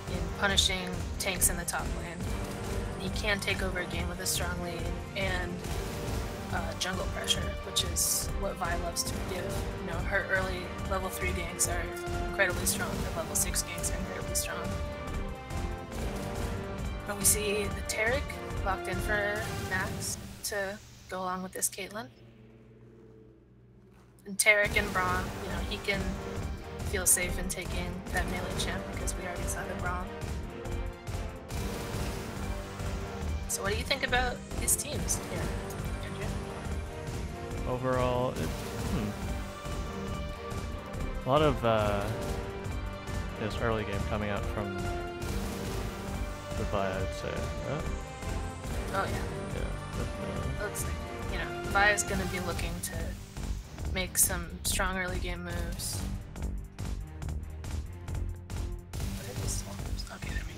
in punishing tanks in the top lane. He can take over a game with a strong lead and jungle pressure, which is what Vi loves to give. Her early level 3 ganks are incredibly strong, her level 6 ganks are incredibly strong. But we see the Taric locked in for Max to go along with this Caitlyn. And Taric and Braum, he can feel safe in taking that melee champ because we already saw the Braum. So what do you think about these teams here, Andrew? Overall, a lot of this early game coming out from the Vi, I'd say. Oh yeah. Yeah. Looks like, Vi is going to be looking to make some strong early game moves. What are these swaps? Okay, there we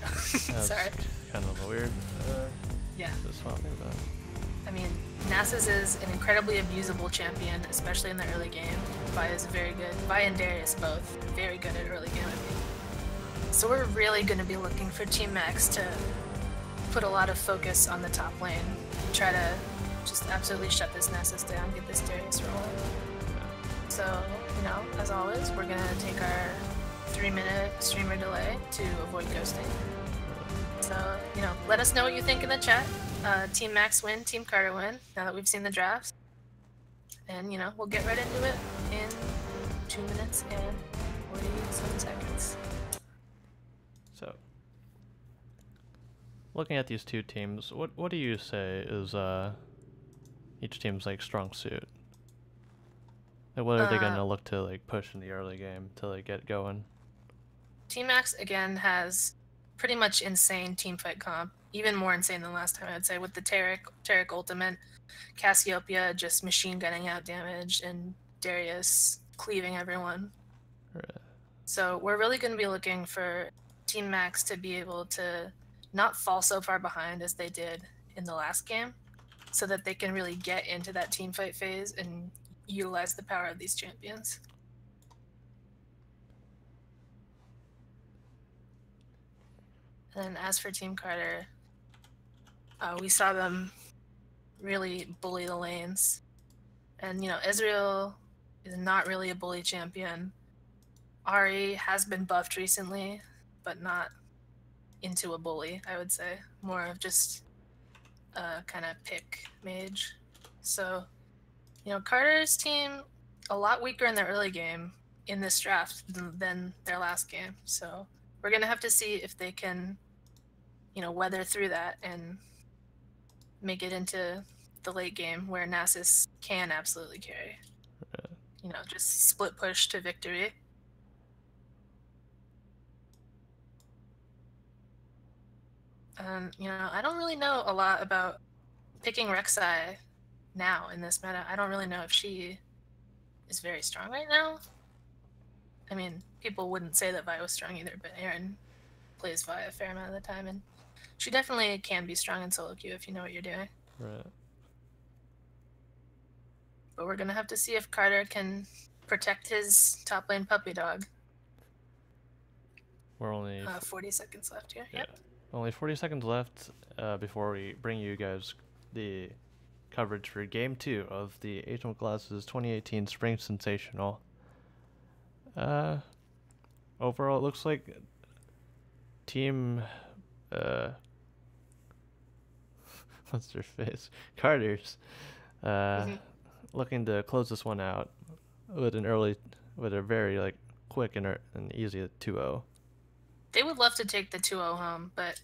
go. Sorry. Kind of weird. Yeah. The swapping, but I mean, Nasus is an incredibly abusable champion, especially in the early game. Vi is very good. Vi and Darius both very good at early game. So we're really going to be looking for Team Max to put a lot of focus on the top lane, try to just absolutely shut this Nasus down, get this Darius rolling. So, as always, we're gonna take our 3-minute streamer delay to avoid ghosting. So, let us know what you think in the chat. Team Max win, Team Carter win, now that we've seen the drafts. And, we'll get right into it in 2 minutes and 47 seconds. so looking at these two teams, what do you say is each team's strong suit? Like, what are they gonna look to like push in the early game to like get going? Team Max again has pretty much insane teamfight comp, even more insane than last time, I'd say, with the Taric ultimate, Cassiopeia just machine gunning out damage, and Darius cleaving everyone. Right. So we're really going to be looking for Team Max to be able to not fall so far behind as they did in the last game, so that they can really get into that teamfight phase and utilize the power of these champions. And as for Team Carter, we saw them really bully the lanes. And, you know, Ezreal is not really a bully champion. Ahri has been buffed recently, but not into a bully, I would say. More of just a kind of pick mage. So, you know, Carter's team, a lot weaker in the early game in this draft than their last game. So we're going to have to see if they can, you know, weather through that and make it into the late game where Nasus can absolutely carry. You know, just split push to victory. You know, I don't really know a lot about picking Rek'Sai now in this meta. I don't really know if she is very strong right now. I mean, people wouldn't say that Vi was strong either, but Aaron plays Vi a fair amount of the time, and she definitely can be strong in solo queue if you know what you're doing. Right. But we're gonna have to see if Carter can protect his top lane puppy dog. We're only 40 seconds left here. yeah. Yep. Only 40 seconds left before we bring you guys the coverage for Game 2 of the Asian Glasses 2018 Spring Sensational. Overall, it looks like Team what's their face? Carter's looking to close this one out with a very like quick and easy 2-0. They would love to take the 2-0 home, but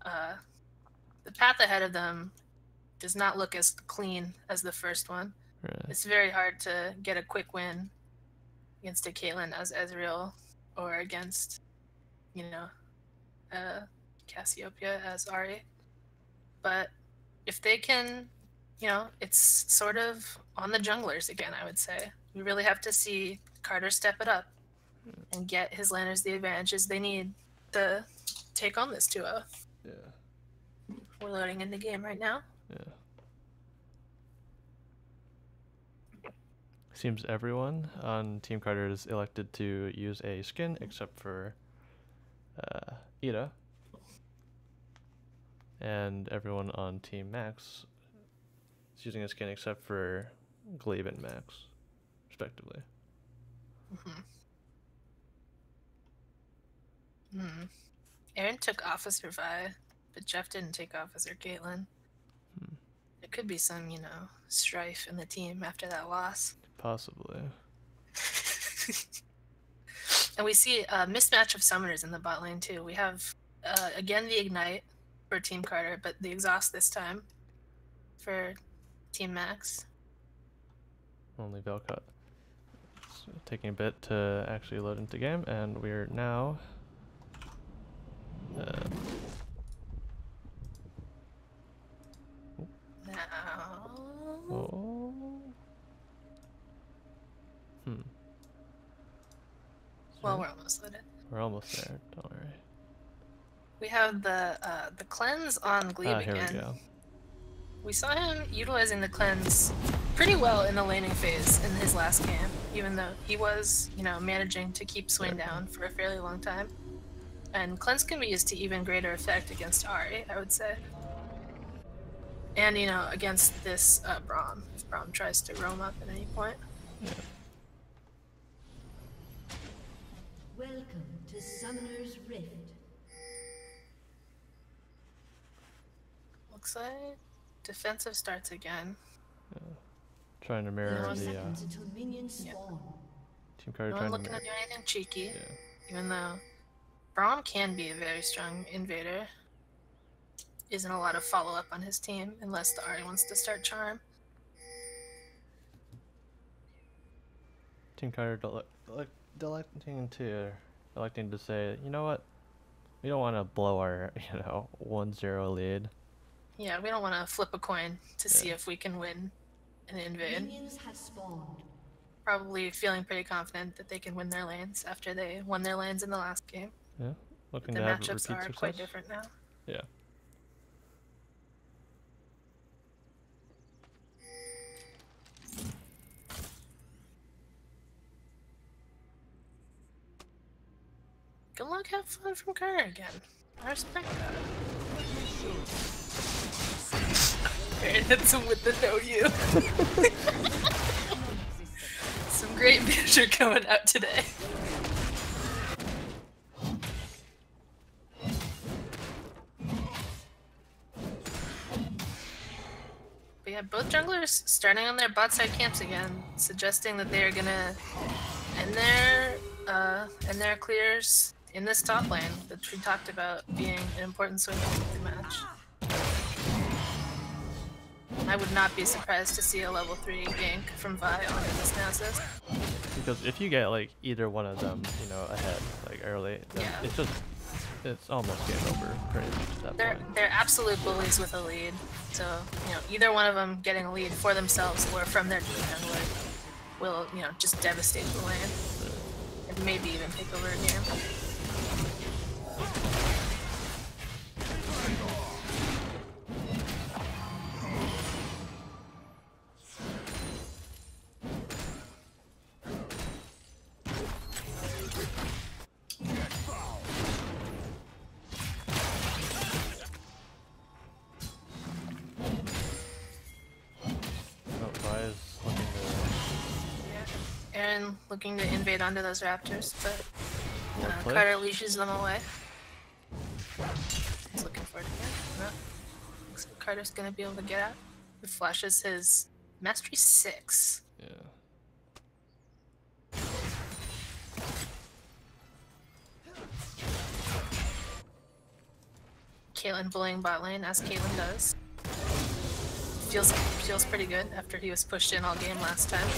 the path ahead of them does not look as clean as the first one. Right. It's very hard to get a quick win against a Caitlyn as Ezreal, or against, you know, Cassiopeia as Ahri. But if they can, you know, it's sort of on the junglers again, I would say. We really have to see Carter step it up and get his laners the advantages they need to take on this 2-0. Yeah. We're loading in the game right now. Yeah. Seems everyone on Team Carter is elected to use a skin except for itta. And everyone on Team Max is using a skin except for Glebe and Max, respectively. Aaron took Officer Vi, but Jeff didn't take Officer Caitlyn. There could be some, you know, strife in the team after that loss. Possibly. And we see a mismatch of summoners in the bot lane too. We have, again, the Ignite for Team Carter, but the Exhaust this time for Team Max. Only Velkoz. It's taking a bit to actually load into game, and we're now Now... oh. Well, we're almost loaded. We're almost there, don't worry. We have the cleanse on Glebe Here again. we go. We saw him utilizing the cleanse pretty well in the laning phase in his last game, even though he was, you know, managing to keep Swain down for a fairly long time. And cleanse can be used to even greater effect against Ahri, I would say. And, you know, against this Braum, if Braum tries to roam up at any point. Yeah. Welcome to Summoner's Rift. Looks like defensive starts again. Trying to mirror No, the Seconds until minions spawn. Team Carter No trying one to looking to do anything cheeky, yeah. even though Braum can be a very strong invader. Isn't a lot of follow-up on his team unless the Ahri wants to start Charm. Team Carter electing to say, you know what? We don't want to blow our, 1-0 lead. Yeah, we don't want to flip a coin to see if we can win an invade. Minions have spawned. Probably feeling pretty confident that they can win their lanes after they won their lanes in the last game. Yeah, looking The to have matchups repeat are success. quite different now. Yeah. Good luck, have fun from Skarner again. I respect that. Aaron hits him with the no you. Some great banter coming out today. But yeah, both junglers starting on their bot side camps again, suggesting that they are gonna end their clears in this top lane that we talked about being an important swing of the match. I would not be surprised to see a level 3 gank from Vi onto this Nasus. Because if you get like either one of them, ahead like early, then it's almost game over pretty much at that point. They're absolute bullies with a lead. So, either one of them getting a lead for themselves or from their team jungler will, just devastate the lane. And maybe even take over a game. Aaron looking to invade onto those raptors, but Carter leashes them away. He's looking for it again. No. Looks like Carter's gonna be able to get out. He flashes his Mastery 6. Yeah. Caitlyn bullying bot lane, as Caitlyn does. Feels pretty good after he was pushed in all game last time.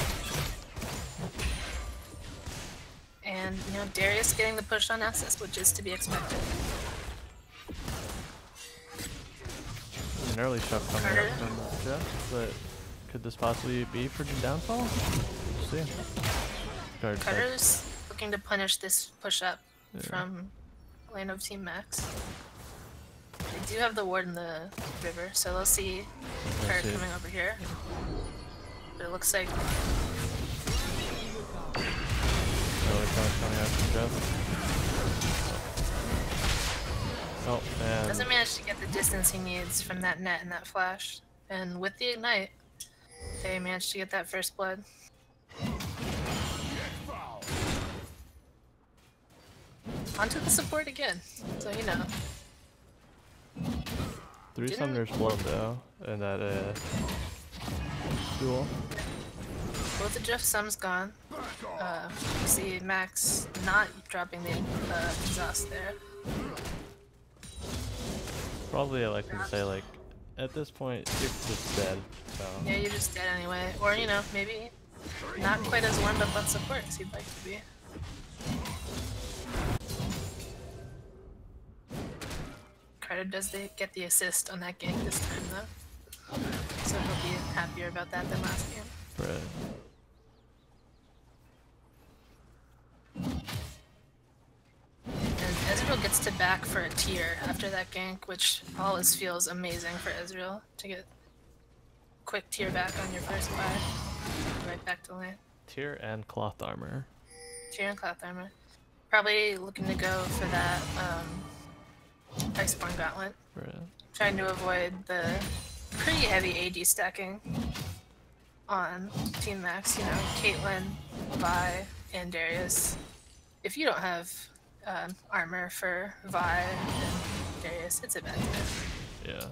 And, Darius getting the push on Nasus, which is to be expected. An early shove coming up from Jeff, but could this possibly be for the downfall? We'll see. Carter's looking to punish this push up from lane of Team Max. They do have the ward in the river, so they'll see Carter coming over here. But it looks like coming out from Jeff. Oh, man. Doesn't manage to get the distance he needs from that net and that flash. And with the ignite, they managed to get that first blood. Onto the support again, so Three Summoners blood though, in that duel. Both of Jeff's sums gone. You see Max not dropping the exhaust there. Probably I like to say at this point you're just dead. So. Yeah, you're just dead anyway. Or maybe not quite as warmed up on support as you'd like to be. Carter does get the assist on that gank this time though. So he'll be happier about that than last game. Right. And Ezreal gets to back for a tier after that gank, which always feels amazing for Ezreal to get quick tier back on your first buy. Right back to lane. Tier and cloth armor. Tier and cloth armor. Probably looking to go for that Iceborne Gauntlet. Right. Trying to avoid the pretty heavy AD stacking on Team Max. Caitlyn, Vi, and Darius. If you don't have armor for Vi and Darius, it's a bad time. Yeah.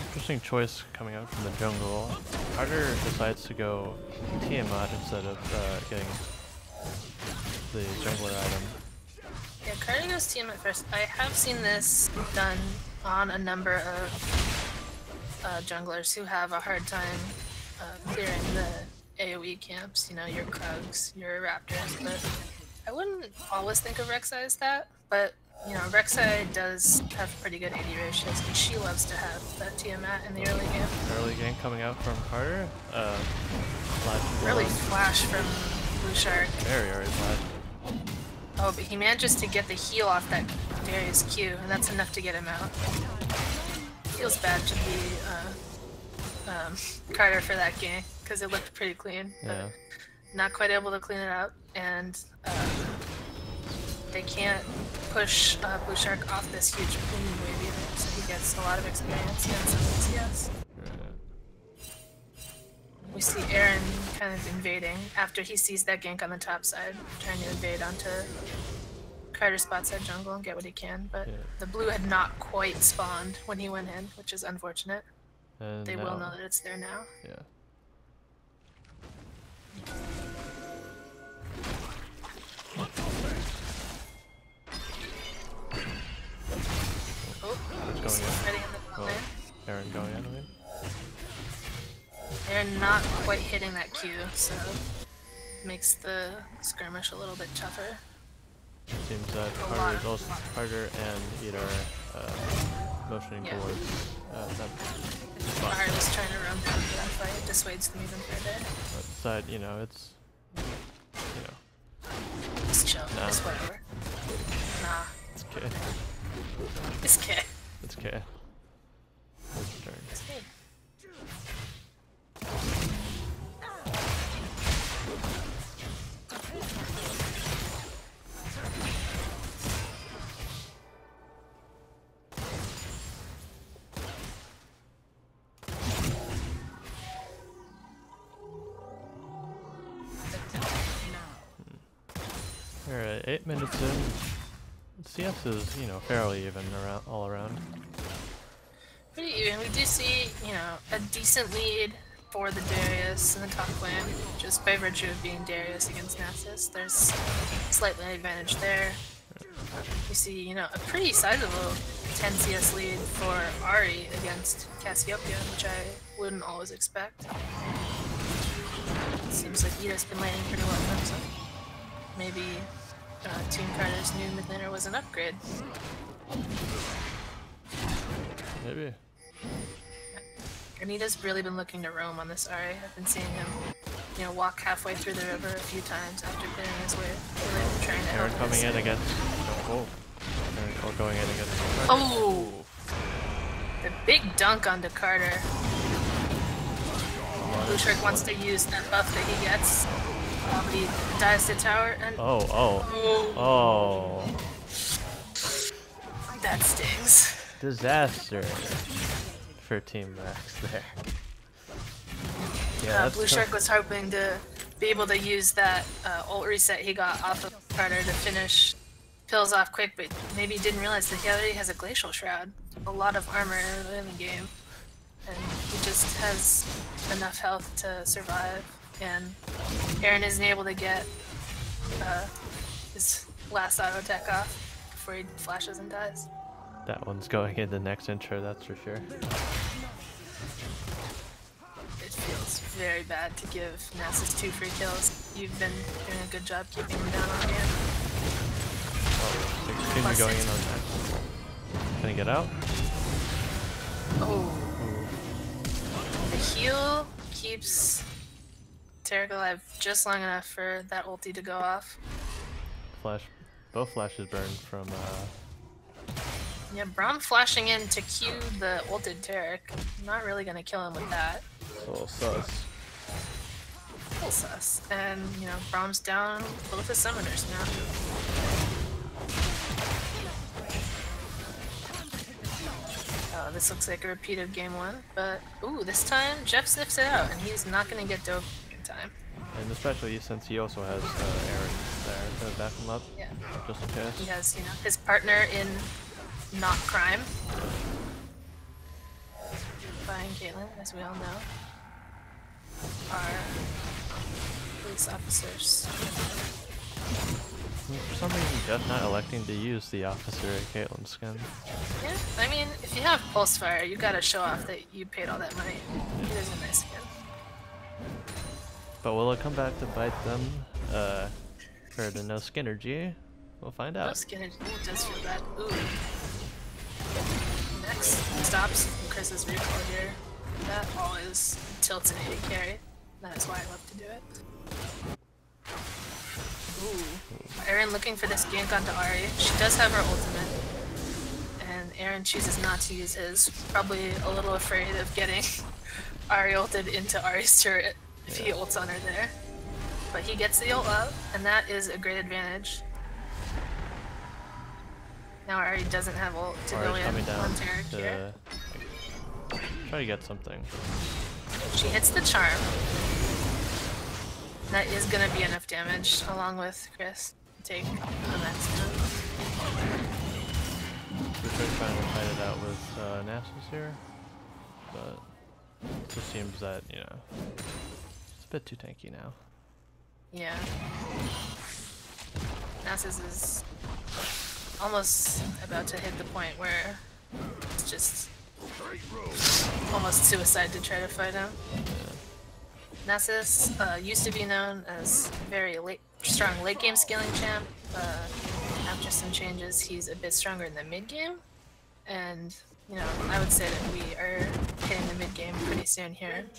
Interesting choice coming out from the jungle. Carter decides to go Tiamat instead of getting the jungler item. Yeah, Carter goes team at first. I have seen this done on a number of junglers who have a hard time clearing the AoE camps. You know, your Krugs, your Raptors, but I wouldn't always think of Rek'Sai as that. But you know, Rek'Sai does have pretty good AD ratios, and she loves to have that Tiamat in the early game. Early game coming out from Carter. Early flash from Blue Shark. Very early flash. Oh, but he manages to get the heal off that Darius Q, and that's enough to get him out. Feels bad to be Carter for that game, because it looked pretty clean. Yeah. But not quite able to clean it out, and they can't push Blue Shark off this huge boom wave either, so he gets a lot of experience and some CS. We see Aaron kind of invading after he sees that gank on the top side, trying to invade onto Carter's spot side jungle and get what he can, but the blue had not quite spawned when he went in, which is unfortunate. And they now, will know that it's there now. Yeah. Oh, Who's going in? ready in the front lane. Aaron going in, I mean. They're not quite hitting that Q, so makes the skirmish a little bit tougher. Seems that Carter and Itta are motioning towards that spot. Omar was trying to run down for that fight, dissuades them even further. But side, you know, it's, you know. Just chill, Nah. just whatever. Nah, It's K. it's K. It's K. His turn. It's me. Alright, 8 minutes in. CS is, you know, fairly even all around. Pretty even. We do see, you know, a decent lead for the Darius in the top lane, just by virtue of being Darius against Nasus. There's slight lane advantage there. We see, you know, a pretty sizable 10 CS lead for Ahri against Cassiopeia, which I wouldn't always expect. Seems like Itta's been landing pretty well for himself. Maybe Team Carter's new mid laner was an upgrade. Maybe. Anita's really been looking to roam on this Ahri. I've been seeing him, you know, walk halfway through the river a few times after clearing his way. Really trying to Aaron help coming his- in against. Oh. Aaron going in against. Oh! The big dunk onto Carter. Blue Shark wants to use that buff that he gets. He dies to tower and Oh. that stings. Disaster for Team Max there. Yeah, that's Blue tough. Shark was hoping to be able to use that ult reset he got off of Carter to finish Pillz off quick, but maybe he didn't realize that he already has a Glacial Shroud. A lot of armor in the game. And he just has enough health to survive. And Aaron isn't able to get his last auto attack off before he flashes and dies. That one's going in the next intro, that's for sure. It feels very bad to give Nasus 2 free kills. You've been doing a good job keeping him down on game. Oh, Extremely going in on that. Can he get out? Oh. The heal keeps Tarek alive just long enough for that ulti to go off. Both flashes burned from Yeah, Braum flashing in to cue the ulted Tarek. Not really gonna kill him with that. a little sus. Full sus. And, you know, Braum's down both his summoners now. Oh, this looks like a repeat of game 1, but ooh, this time Jeff sniffs it out, and he's not gonna get dope in time. And especially since he also has Aaron there to back him up, Yeah. just in case. He has, you know, his partner in not crime. Buying Caitlyn, as we all know, are police officers. For some reason, Jeff not electing to use the Officer at Caitlyn's skin. Yeah, I mean, if you have Pulse Fire, you gotta show off that you paid all that money. It is a nice skin. But will it come back to bite them for the no Skinergy? We'll find out. No skin, it does feel bad. Ooh. Next, stops Chris's recoil here. That always tilts an AD carry. That is why I love to do it. Ooh. Aaron looking for this gank onto Ahri. She does have her ultimate. And Aaron chooses not to use his. Probably a little afraid of getting Ahri ulted into Ahri's turret if he ults on her there. But he gets the ult up, and that is a great advantage. Now Ahri doesn't have ult to go in on Tarek here. Try to get something. She hits the charm. That is gonna be enough damage, along with Chris, to take the next one. We're trying to fight it out with Nasus here, but it just seems that, you know, it's a bit too tanky now. Yeah. Nasus is almost about to hit the point where it's just almost suicide to try to fight him. Nasus used to be known as very strong late game scaling champ. After some changes, he's a bit stronger in the mid game, and you know, I would say that we are hitting the mid game pretty soon here,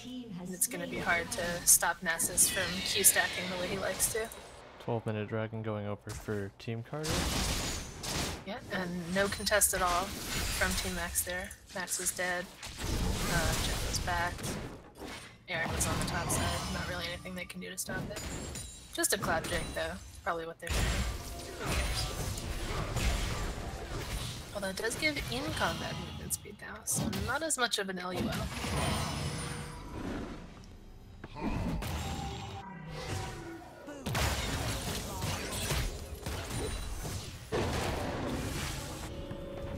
and it's going to be hard to stop Nasus from Q stacking the way he likes to. 12-minute dragon going over for Team Carter. Yeah, and no contest at all from Team Max there. Max was dead. Jeff was back. Aaron was on the top side. Not really anything they can do to stop it. Just a cloud jig though. Probably what they're doing. Although it does give in-combat movement speed now, so not as much of an LUL.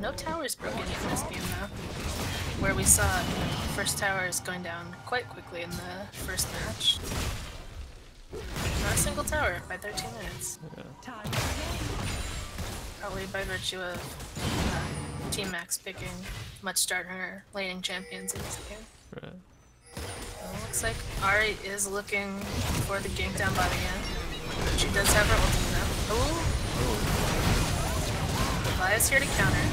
No towers broken yet in this game though. Where we saw the first towers going down quite quickly in the first match. Not a single tower by 13 minutes. Yeah. Probably by virtue of Team Max picking much stronger laning champions in this game. Right. Well, looks like Ahri is looking for the gank down bot again. She does have her ultimate now. Ooh! Levi's here to counter.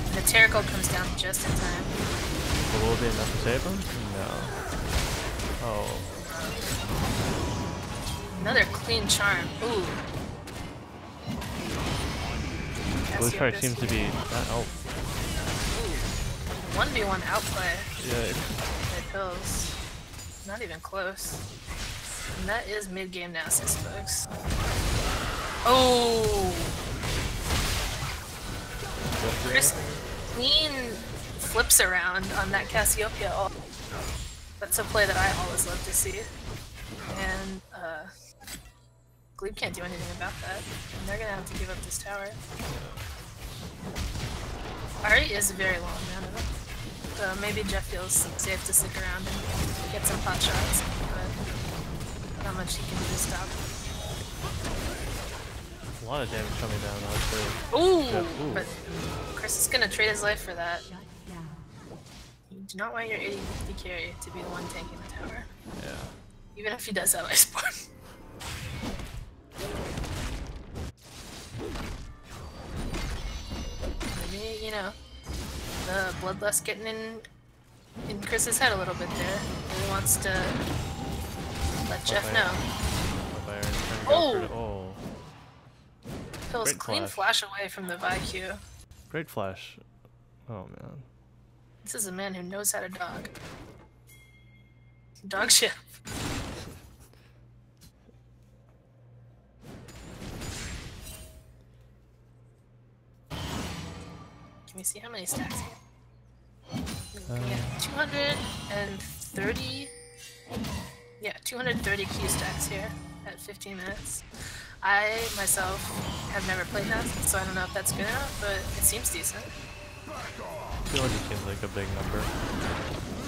And the Terracol comes down just in time. Will it be enough to save him? No. Oh. Another clean charm. Ooh. Blue Strike seems to be... oh. Ooh. 1v1 outplay. Yeah. By Pillz. Not even close. And that is mid-game Nasus, folks. Oh! Chris clean flips around on that Cassiopeia ult. That's a play that I always love to see. And Glebe can't do anything about that. And they're gonna have to give up this tower. Ahri is very long mana. So maybe Jeff feels safe to stick around and get some pot shots, but not much he can do to stop. A lot of damage coming down though. Ooh! Yeah, ooh. But Chris is gonna trade his life for that. You do not want your AD carry to be the one tanking the tower. Yeah. Even if he does have ice spawn. Maybe, you know, the bloodlust getting in Chris's head a little bit there. He wants to let Jeff know. Oh! Pillz Great clean flash away from the VIQ. Great flash. Oh man. This is a man who knows how to dog. Dog shit. Can we see how many stacks here? Yeah, 230. Yeah, 230 Q stacks here at 15 minutes. I myself have never played that, so I don't know if that's good enough, but it seems decent. I feel like it seems like a big number.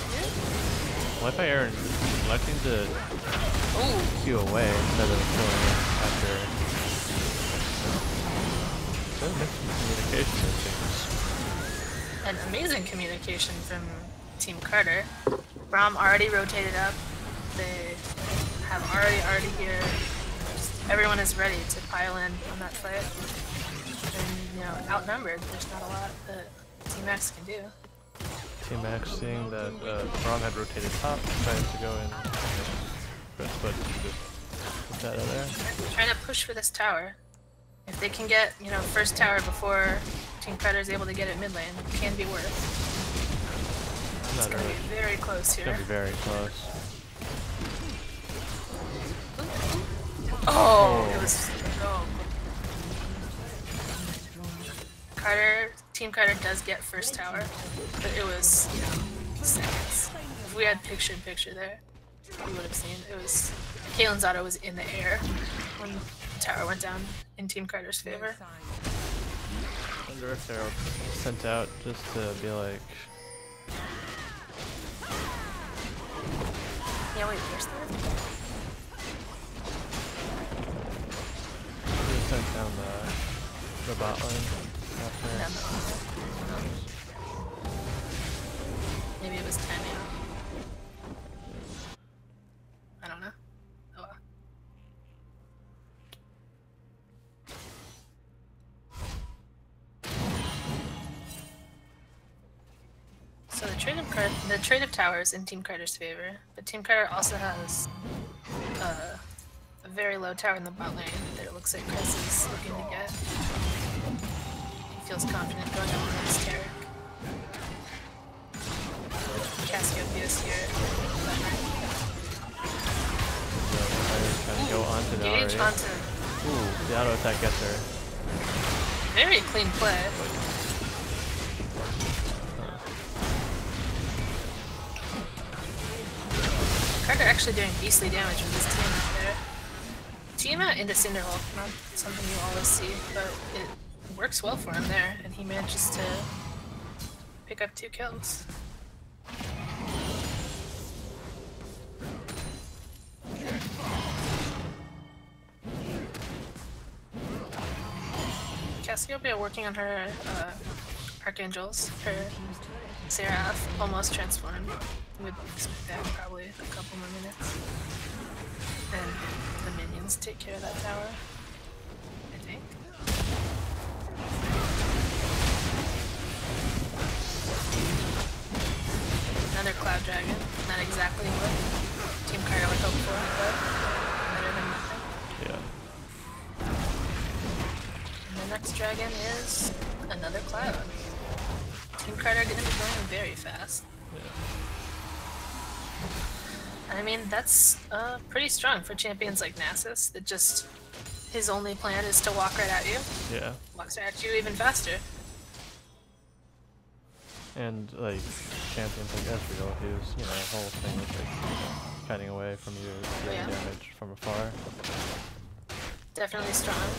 Yeah. WyFyAaron electing to Q away instead of killing it after Good mix of communication, it seems. And amazing communication from Team Carter. Braum already rotated up. They have already here. Everyone is ready to pile in on that fight. And, you know, outnumbered. There's not a lot that Team X can do. Team X seeing that Braum had rotated top, trying to go in. But just put that out there. Trying to push for this tower. If they can get, you know, first tower before Team Carter is able to get it mid lane, it can be worth. It's going to be very close here. It's going to be very close. Oh, it was. Oh. Team Carter does get first tower, but it was, you know, seconds. If we had picture there, we would have seen it was. Kaylin's auto was in the air when the tower went down in Team Carter's favor. I wonder if they're sent out just to be like. Yeah, wait, where's that? They sent down the bot line after. No. Maybe it was timing. I don't know. Oh well. So the trade of towers in Team Carter's favor, but Team Carter also has a very low tower in the bot lane that it looks like Chris is looking to get. He feels confident going up against Tarek. Cassiopea's here. Trying to go onto the Engage already. onto. Ooh, the auto attack gets her. Very clean play. Carter actually doing beastly damage with his team out there. Team into Cinderhulk, not something you always see, but it works well for him there, and he manages to pick up 2 kills. Cassiopeia working on her Archangels, her Seraph almost transformed. Would expect that probably a couple more minutes. And the minions take care of that tower, I think. Another Cloud Dragon. Not exactly what Team Carter would hope for, but better than nothing. Yeah. And the next dragon is another Cloud. Team Carter gonna be going very fast. Yeah. I mean, that's pretty strong for champions like Nasus, that just his only plan is to walk right at you. Yeah. Walks right at you even faster. And like champions like Ezreal, whose whole thing is like cutting away from you, dealing damage from afar. Definitely strong.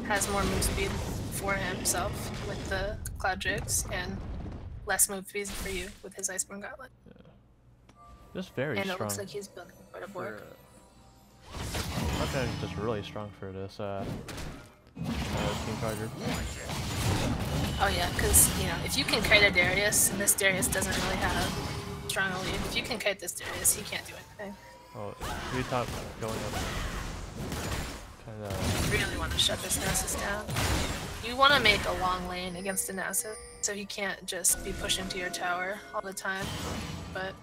Has more move speed for himself with the Cloud Drakes, and less move speed for you with his Iceborne Gauntlet. Yeah. Just very and strong. it looks like he's building quite a board. Okay, just really strong for this Team Carter. Oh yeah, because if you can kite a Darius, and this Darius doesn't really have strong lead, if you can kite this Darius, he can't do anything. Oh, we thought going up kind of. You really want to shut this Nasus down. You want to make a long lane against a Nasus, so he can't just be pushing to your tower all the time. But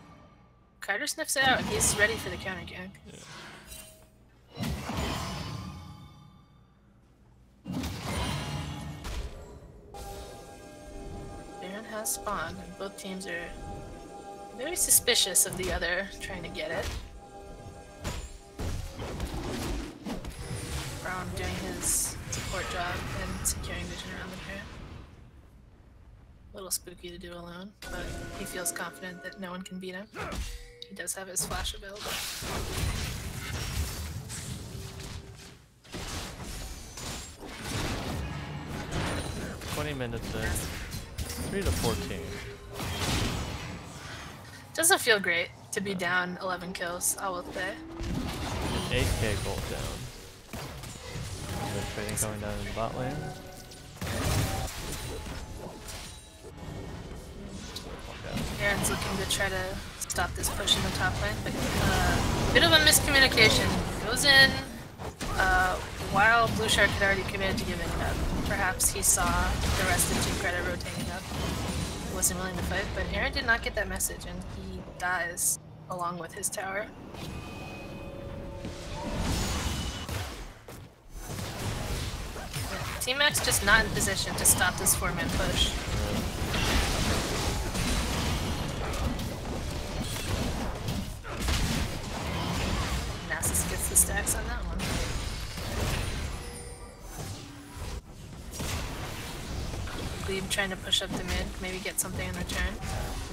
Carter sniffs it out, and he's ready for the counter gank. Yeah. Baron has spawned, and both teams are very suspicious of the other trying to get it. Braum doing his support job and securing vision around the pair. A little spooky to do alone, but he feels confident that no one can beat him. He does have his flash available. Minutes in. 3 to 14. Doesn't feel great to be down 11 kills, I will say. 8k gold down. And then trading coming down in the bot lane. Aaron's looking to try to stop this push in the top lane, but bit of a miscommunication. Goes in while Blue Shark had already committed to giving up. Perhaps he saw the rest of Team Credit rotating up. He wasn't willing to fight, but Aaron did not get that message, and he dies along with his tower. Team Max just not in position to stop this 4-man push. Nasus gets the stacks on that one. Glebe trying to push up the mid, maybe get something in return.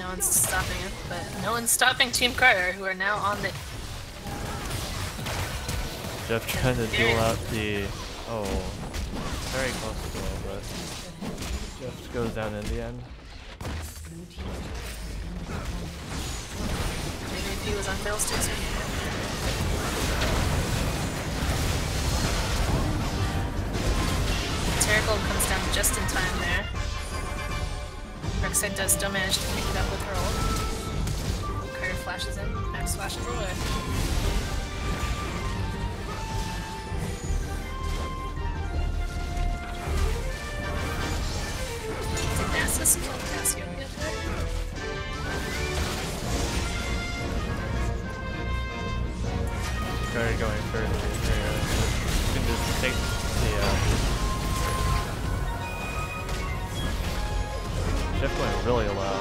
No one's stopping it, but no one's stopping Team Carter, who are now on the... Jeff trying to duel out the... Oh, very close to duel, but Jeff goes down in the end. Maybe if he was on Pillz too soon. Terrigal comes down just in time there. Rek'Sai does still manage to pick it up with her ult. Carter flashes in, Max flashes away. Did Nasus kill Cassio get there? Carter going for the... You can just take the... Jeff going really low.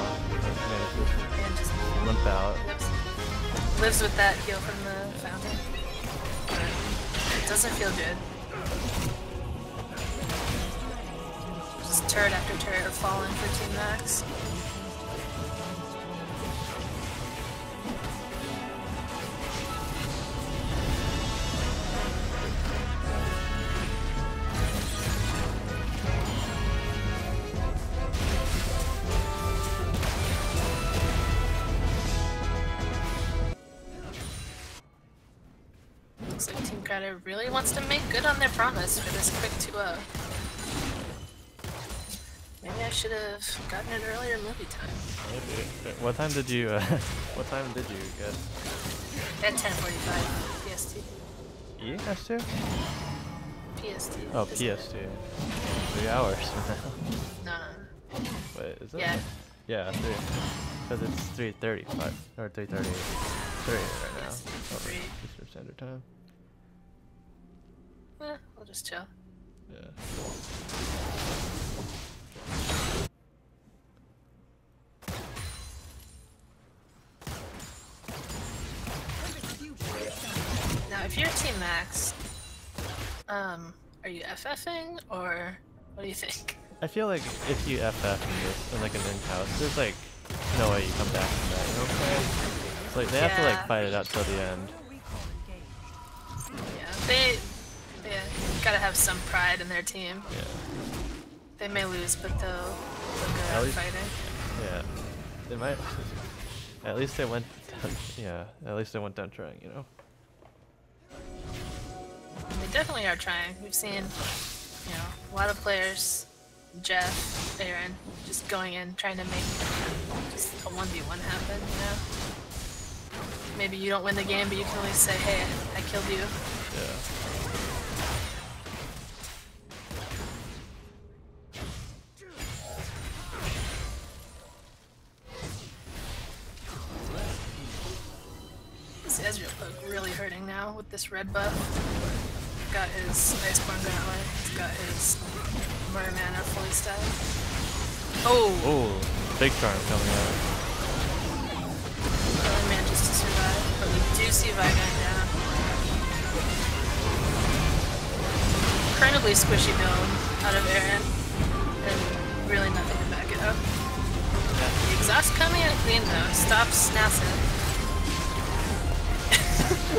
And just Limp out. lives with that heal from the fountain. It doesn't feel good. Just turret after turret are falling for Team Max. Looks like Team Crowder really wants to make good on their promise for this quick 2-0. Maybe I should have gotten it earlier movie time. Maybe. What time did you get? At 10:45 PST. ES2? PST. Oh, isn't it? PST. 3 hours from now. No. Wait, is it? Yeah. Yeah, 3. Because it's 3:35 or 3:33 right now. Yes, Over 3. Eastern Standard Time. We'll just chill. Yeah. Now, if you're Team Max, are you FFing or what do you think? I feel like if you FF in this in like an in-house, there's like no way you come back from that. You know what I'm saying? It's like they have to like fight it out till the end. Yeah, they gotta have some pride in their team. Yeah. They may lose, but they'll go At out least- fighting. Yeah. They might. At least they went down. Yeah. At least they went down trying. You know. They definitely are trying. We've seen, you know, a lot of players, Jeff, Aaron, just going in trying to make just a 1v1 happen. You know. Maybe you don't win the game, but you can always say, "Hey, I killed you." Yeah. This Ezreal poke really hurting now with this red buff. Got his Iceborne Gauntlet. He's got his Murder Mana fully stacked. Oh! Oh, big charm coming out. Really manages to survive, but we do see Vi going down. Incredibly squishy build out of Aaron, and really nothing to back it up. The exhaust coming out clean though, stops Nasus.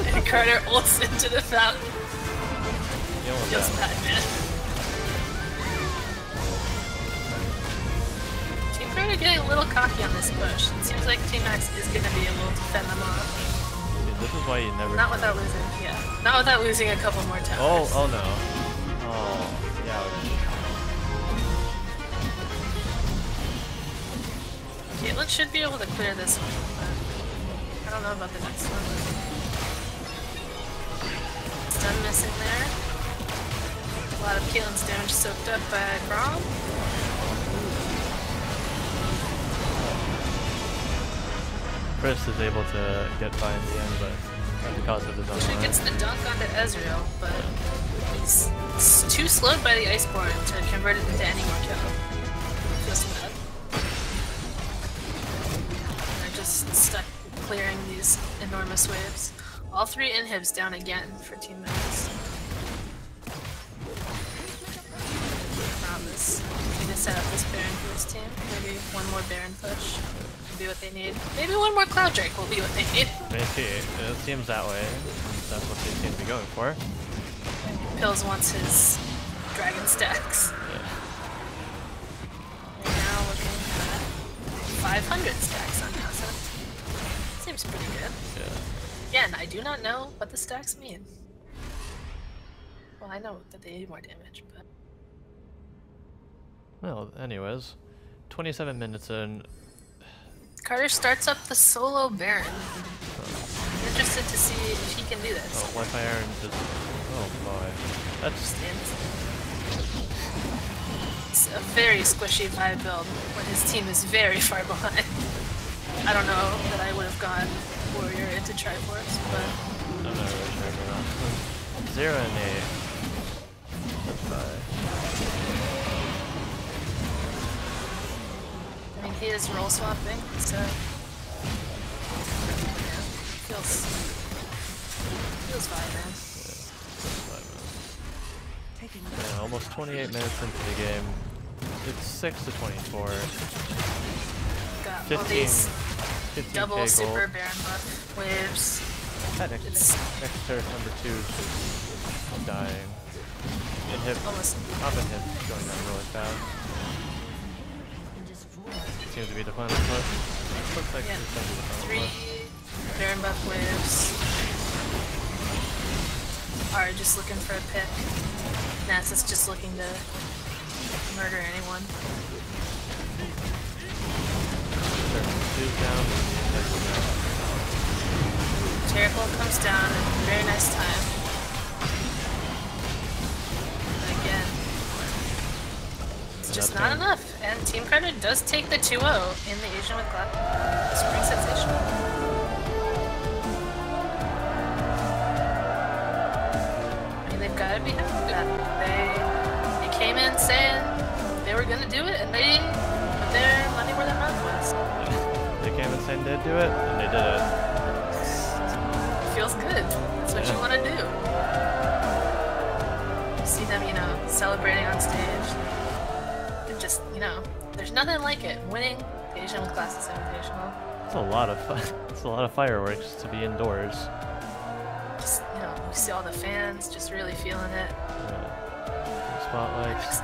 And Carter ults into the fountain. You almost Feels died. bad, man. Team Carter getting a little cocky on this push. It seems like Team Max is going to be able to fend them off. Dude, this is why you never. Not without losing, yeah. Not without losing a couple more times. Oh no. Oh, yeah. Kayle should be able to clear this one, but I don't know about the next one. Stun missing there. A lot of Kayle's damage soaked up by Braum. Chris is able to get by in the end, but because of his own She gets the dunk onto Ezreal, but he's too slowed by the Iceborne to convert it into any more kill. Feels bad. And they're just stuck clearing these enormous waves. All three inhibs down again for Team Max. Need to set up this Baron for this team. Maybe one more Baron push will be what they need. Maybe one more Cloud Drake will be what they need. Maybe. It seems that way. That's what they seem to be going for. Pillz wants his dragon stacks. Yeah. Right now looking at 500 stacks on Nasa. Seems pretty good. Yeah. Again, I do not know what the stacks mean. Well, I know that they need more damage, but... Well, anyways, 27 minutes in. Carter starts up the solo Baron. I'm interested to see if he can do this. Oh, WyFyAaron just. Oh boy. That's. It's a very squishy vibe build when his team is very far behind. I don't know that I would have gone Warrior into Triforce, but. I'm not really sure about that. 0 and 8. That's fine. I mean, he is role swapping, so yeah, feels fine, man. Yeah, almost 28 minutes into the game. It's 6 to 24. Got all these 15K double gold. super Baron buff waves. That next turret number 2 is just dying. Inhib, Almost. top inhib going down really fast. Seems to be the final push. Looks like Yeah. it's going to be the final 3 push. Baron buff waves. Are just looking for a pick. Nasa's just looking to murder anyone. Two's down. Terrible comes down in a very nice time. And again, it's just not enough. And Team Carter does take the 2-0 in the Asian with Spring Sensational. I mean, they've got to be happy with that. They came in saying they were going to do it, and they put their money where their mouth was. They came and said they'd do it, and they did it. Feels good. That's what you want to do. You see them, you know, celebrating on stage. And just, you know, there's nothing like it. Winning the Asian with Glasses Invitational. It's a lot of fun. It's a lot of fireworks to be indoors. Just, you know, you see all the fans just really feeling it. Spotlights. Just,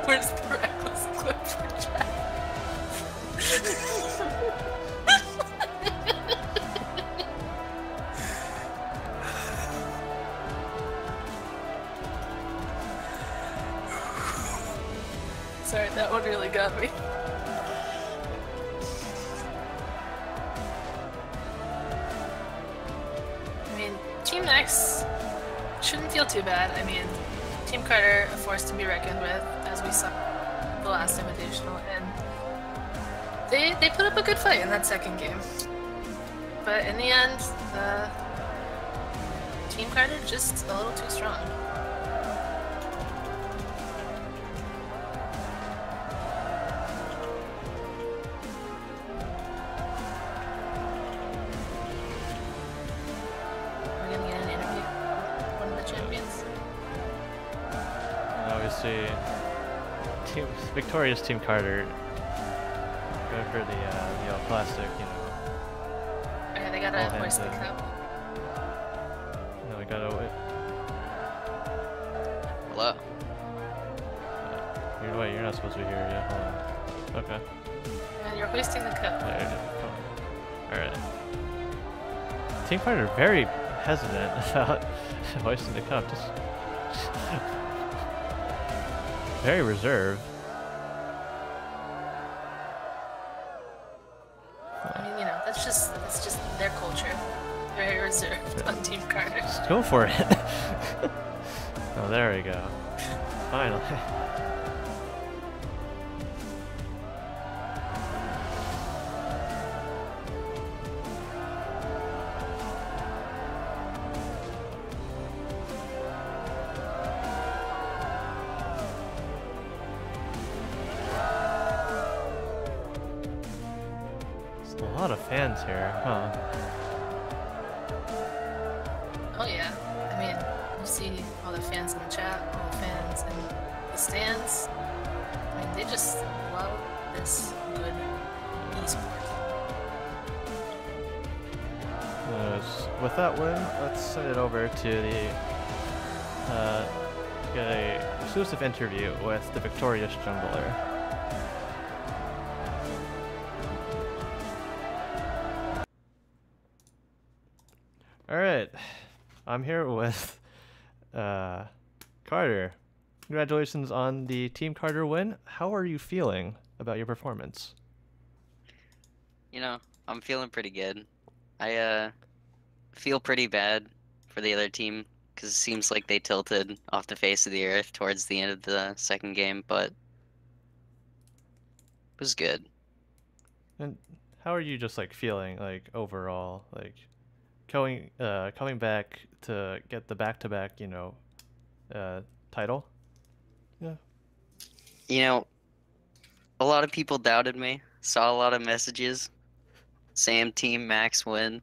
where's the reckless clip for Jack? Sorry, that one really got me. I mean, Team X shouldn't feel too bad. I mean, Team Carter, a force to be reckoned with, as we saw the last Invitational, and they put up a good fight in that second game. But in the end, Team Carter just a little too strong. We're gonna get an interview with one of the champions. And obviously, victorious Team Carter go for the all plastic, you know. Okay, they gotta All hoist the hands in. cup. No, we gotta wait. Hello. You're not supposed to be here yet. Hold on. Okay. And you're hoisting the cup. There you go. Alright. Team Carter very hesitant about hoisting the cup. Just Very reserved. I mean, you know, that's just their culture. Very reserved on Team Carter. Go for it. Oh, there we go. Finally. There's a lot of fans here, huh? Oh yeah. I mean, you see all the fans in the chat, all the fans in the stands. I mean, they just love this good esport. With that win, let's send it over to the get a exclusive interview with the victorious jungler. All right, I'm here with Carter. Congratulations on the Team Carter win. How are you feeling about your performance? You know, I'm feeling pretty good. I feel pretty bad for the other team because it seems like they tilted off the face of the earth towards the end of the second game, but it was good. And how are you just like feeling like overall, like coming back to get the back-to-back, you know, title? Yeah. You know, a lot of people doubted me. Saw a lot of messages saying Team Max win,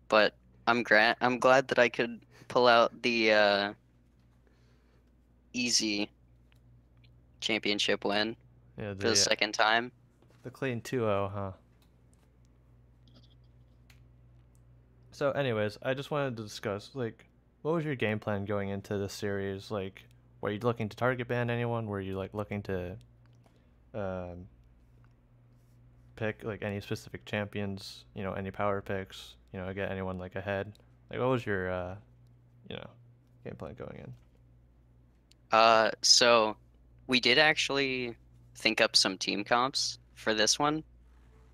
but I'm glad that I could pull out the easy championship win Yeah, for the second time. the clean 2-0, huh? So anyways, I just wanted to discuss, like, what was your game plan going into this series? Like, were you looking to target ban anyone? Were you, like, looking to pick, like, any specific champions, you know, any power picks, you know, get anyone, like, ahead? Like, what was your, you know, game plan going in? So we did actually think up some team comps for this one.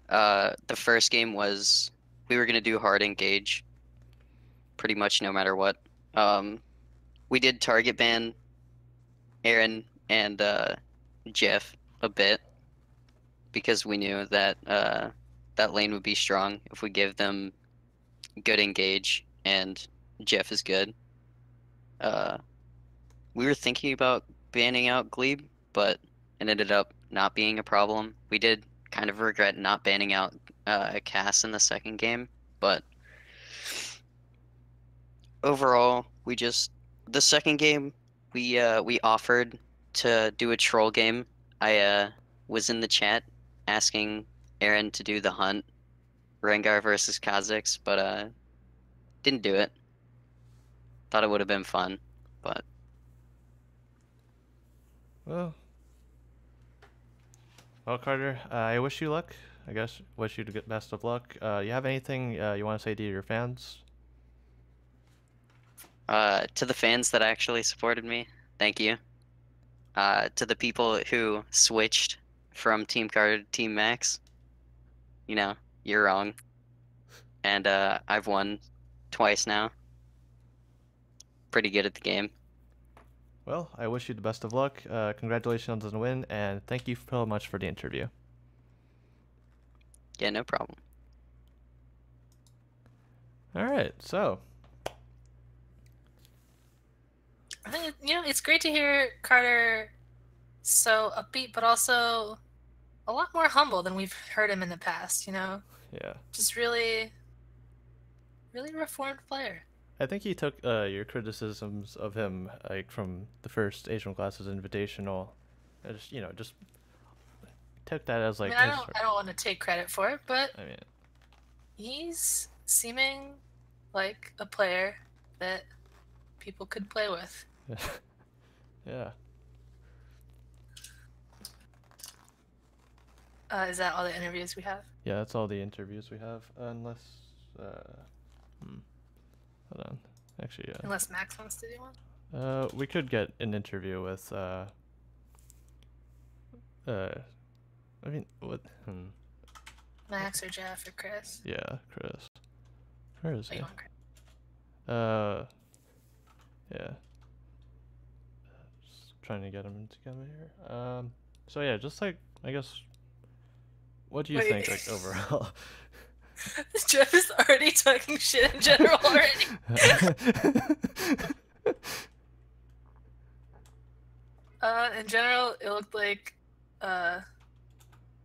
The first game was we were gonna do hard engage, pretty much no matter what. We did target ban Aaron and Jeff a bit because we knew that that lane would be strong if we give them good engage, and Jeff is good. We were thinking about banning out Glebe, but it ended up not being a problem. We did kind of regret not banning out Cass in the second game, but overall, the second game we offered to do a troll game. I was in the chat asking Aaron to do the hunt, Rengar versus Kha'Zix, but didn't do it. Thought it would have been fun, but Well, Carter, I wish you luck. I guess wish you the best of luck. You have anything you want to say to your fans? to the fans that actually supported me, thank you. To the people who switched from Team Carter to Team Max, you know, you're wrong. And I've won twice now. Pretty good at the game. Well, I wish you the best of luck. Congratulations on the win, and thank you so much for the interview. Yeah, no problem. All right, so I think, you know, it's great to hear Carter so upbeat, but also a lot more humble than we've heard him in the past, you know? yeah, Just really reformed player. I think he took your criticisms of him, like from the first Asian Classes Invitational, and just, you know, just took that as like. I mean, I don't want to take credit for it, but I mean, he's seeming like a player that people could play with. yeah. Is that all the interviews we have? Yeah, that's all the interviews we have, unless hold on. Actually, Unless Max wants to do one. we could get an interview with I mean, what? Max or Jeff or Chris? Yeah, Chris. Where is Oh, he? you want Chris? Yeah. Just trying to get him together here. So yeah, just like, I guess, what do you Wait. think, like, overall? Jeff is already talking shit in general already. In general, it looked like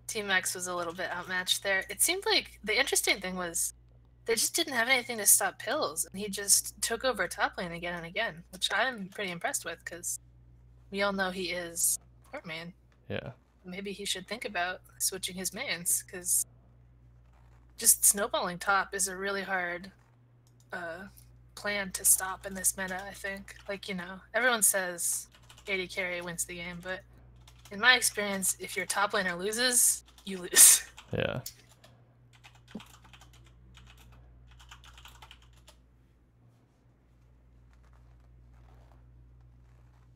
Team X was a little bit outmatched there. It seemed like the interesting thing was they just didn't have anything to stop Pillz, and he just took over top lane again and again, which I'm pretty impressed with because we all know he is Port Man. Yeah. Maybe he should think about switching his mains because just snowballing top is a really hard plan to stop in this meta, I think. Like, you know, everyone says AD carry wins the game, but in my experience, if your top laner loses, you lose. Yeah.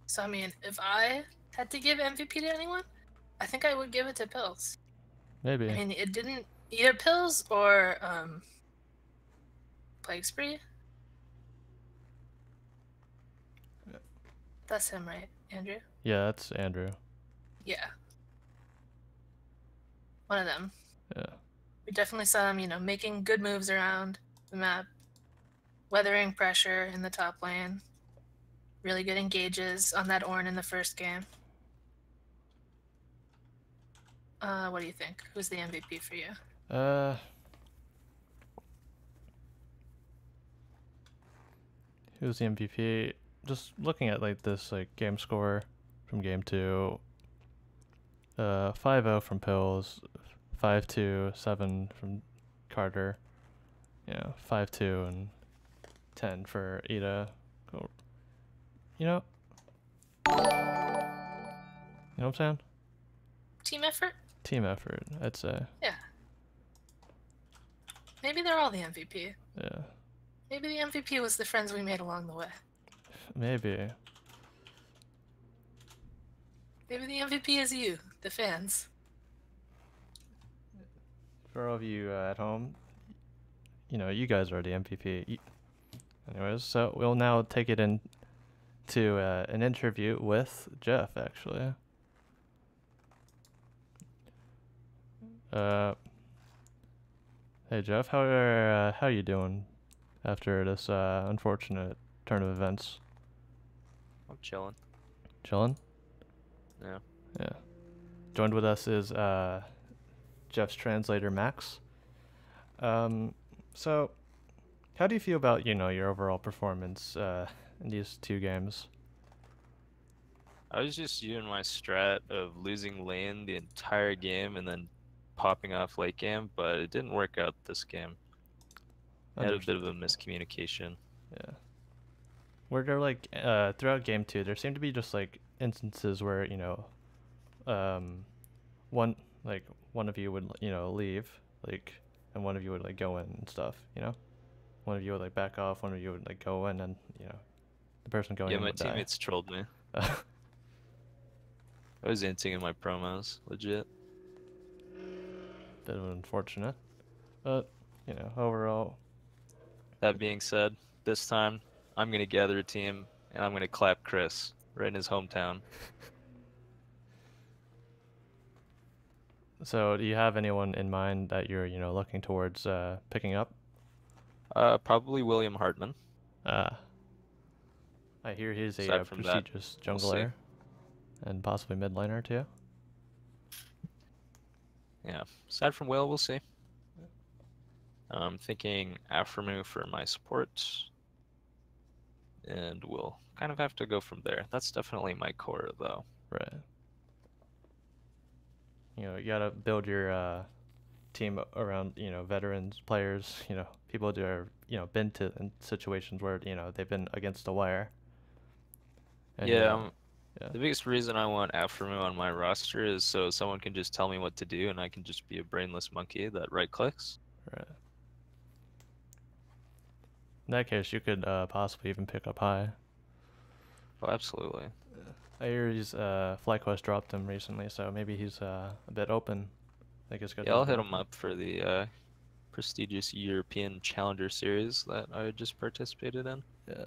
So, I mean, if I had to give MVP to anyone, I think I would give it to Pillz. Maybe. I mean, it didn't either Pillz or Plague Spree. Yeah. That's him, right, Andrew? Yeah, that's Andrew. Yeah. One of them. Yeah. We definitely saw him, you know, making good moves around the map, weathering pressure in the top lane, really good engages on that Ornn in the first game. What do you think? Who's the MVP for you? Who's the MVP? Just looking at like this like game score from game 2. 5-0 from Pillz, 5-2, 7 from Carter. Yeah, 5-2 and 10 for itta. Cool. You know what I'm saying? Team effort? Team effort, I'd say. Yeah. Maybe they're all the MVP. Yeah. Maybe the MVP was the friends we made along the way. Maybe. Maybe the MVP is you, the fans. For all of you at home, you know, you guys are the MVP. Anyways, so we'll now take it into an interview with Jeff, actually. Hey Jeff, how are you doing after this unfortunate turn of events? I'm chilling. Chilling? Yeah. Yeah. Joined with us is Jeff's translator Max. So how do you feel about, you know, your overall performance in these 2 games? I was just using my strat of losing lane the entire game and then popping off late game, but it didn't work out this game. I had a bit of a miscommunication. Yeah. Were there like throughout game 2 there seemed to be just like instances where, you know, one of you would, you know, leave, like, and one of you would like go in and stuff, you know? One of you would like back off, one of you would like go in, and, you know, the person going in Yeah, my would die. teammates trolled me. I was inting in my promos, legit. Bit of unfortunate, but, you know, overall. That being said, this time I'm gonna gather a team and I'm gonna clap Chris right in his hometown. So do you have anyone in mind that you're, you know, looking towards picking up? Probably William Hartman. I hear he's a Aside from that, prestigious we'll see. jungler and possibly mid laner too. Yeah, aside from Will, we'll see. I'm thinking Aframu for my support, and we'll kind of have to go from there. That's definitely my core, though. Right. You know, you gotta build your team around, you know, veterans, players, you know, people who are, you know, been to in situations where, you know, they've been against the wire. And, you Yeah, know, yeah. The biggest reason I want Aframu on my roster is so someone can just tell me what to do, and I can just be a brainless monkey that right-clicks. Right. In that case, you could possibly even pick up high. Oh, absolutely. I hear he's FlyQuest dropped him recently, so maybe he's a bit open. I think it's good. Yeah, I'll hit him up for the prestigious European Challenger Series that I just participated in. Yeah.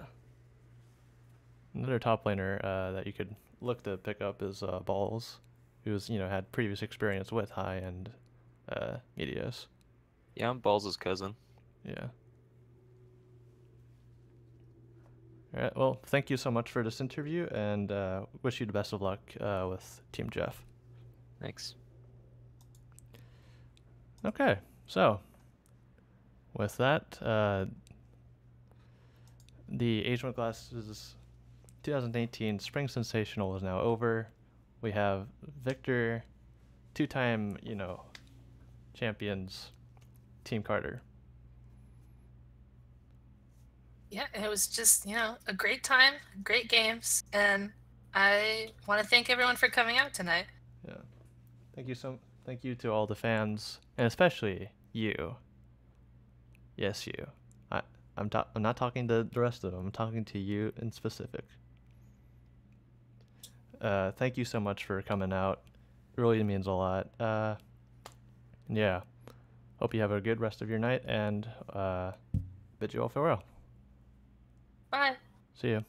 Another top laner that you could look to pick up is Balls, who's had previous experience with high and Medios. Yeah, I'm Balls' cousin. Yeah. All right. Well, thank you so much for this interview, and wish you the best of luck with Team Jeff. Thanks. Okay. So, with that, the Asian Glasses 2018 Spring Sensational is now over. We have Viktor, two-time, champions, Team Carter. Yeah, it was just, a great time, great games, and I want to thank everyone for coming out tonight. Yeah. Thank you to all the fans, and especially you. Yes, you. I'm not talking to the rest of them. I'm talking to you in specific. Thank you so much for coming out. It really means a lot. Yeah. Hope you have a good rest of your night, and bid you all farewell. Bye. See you.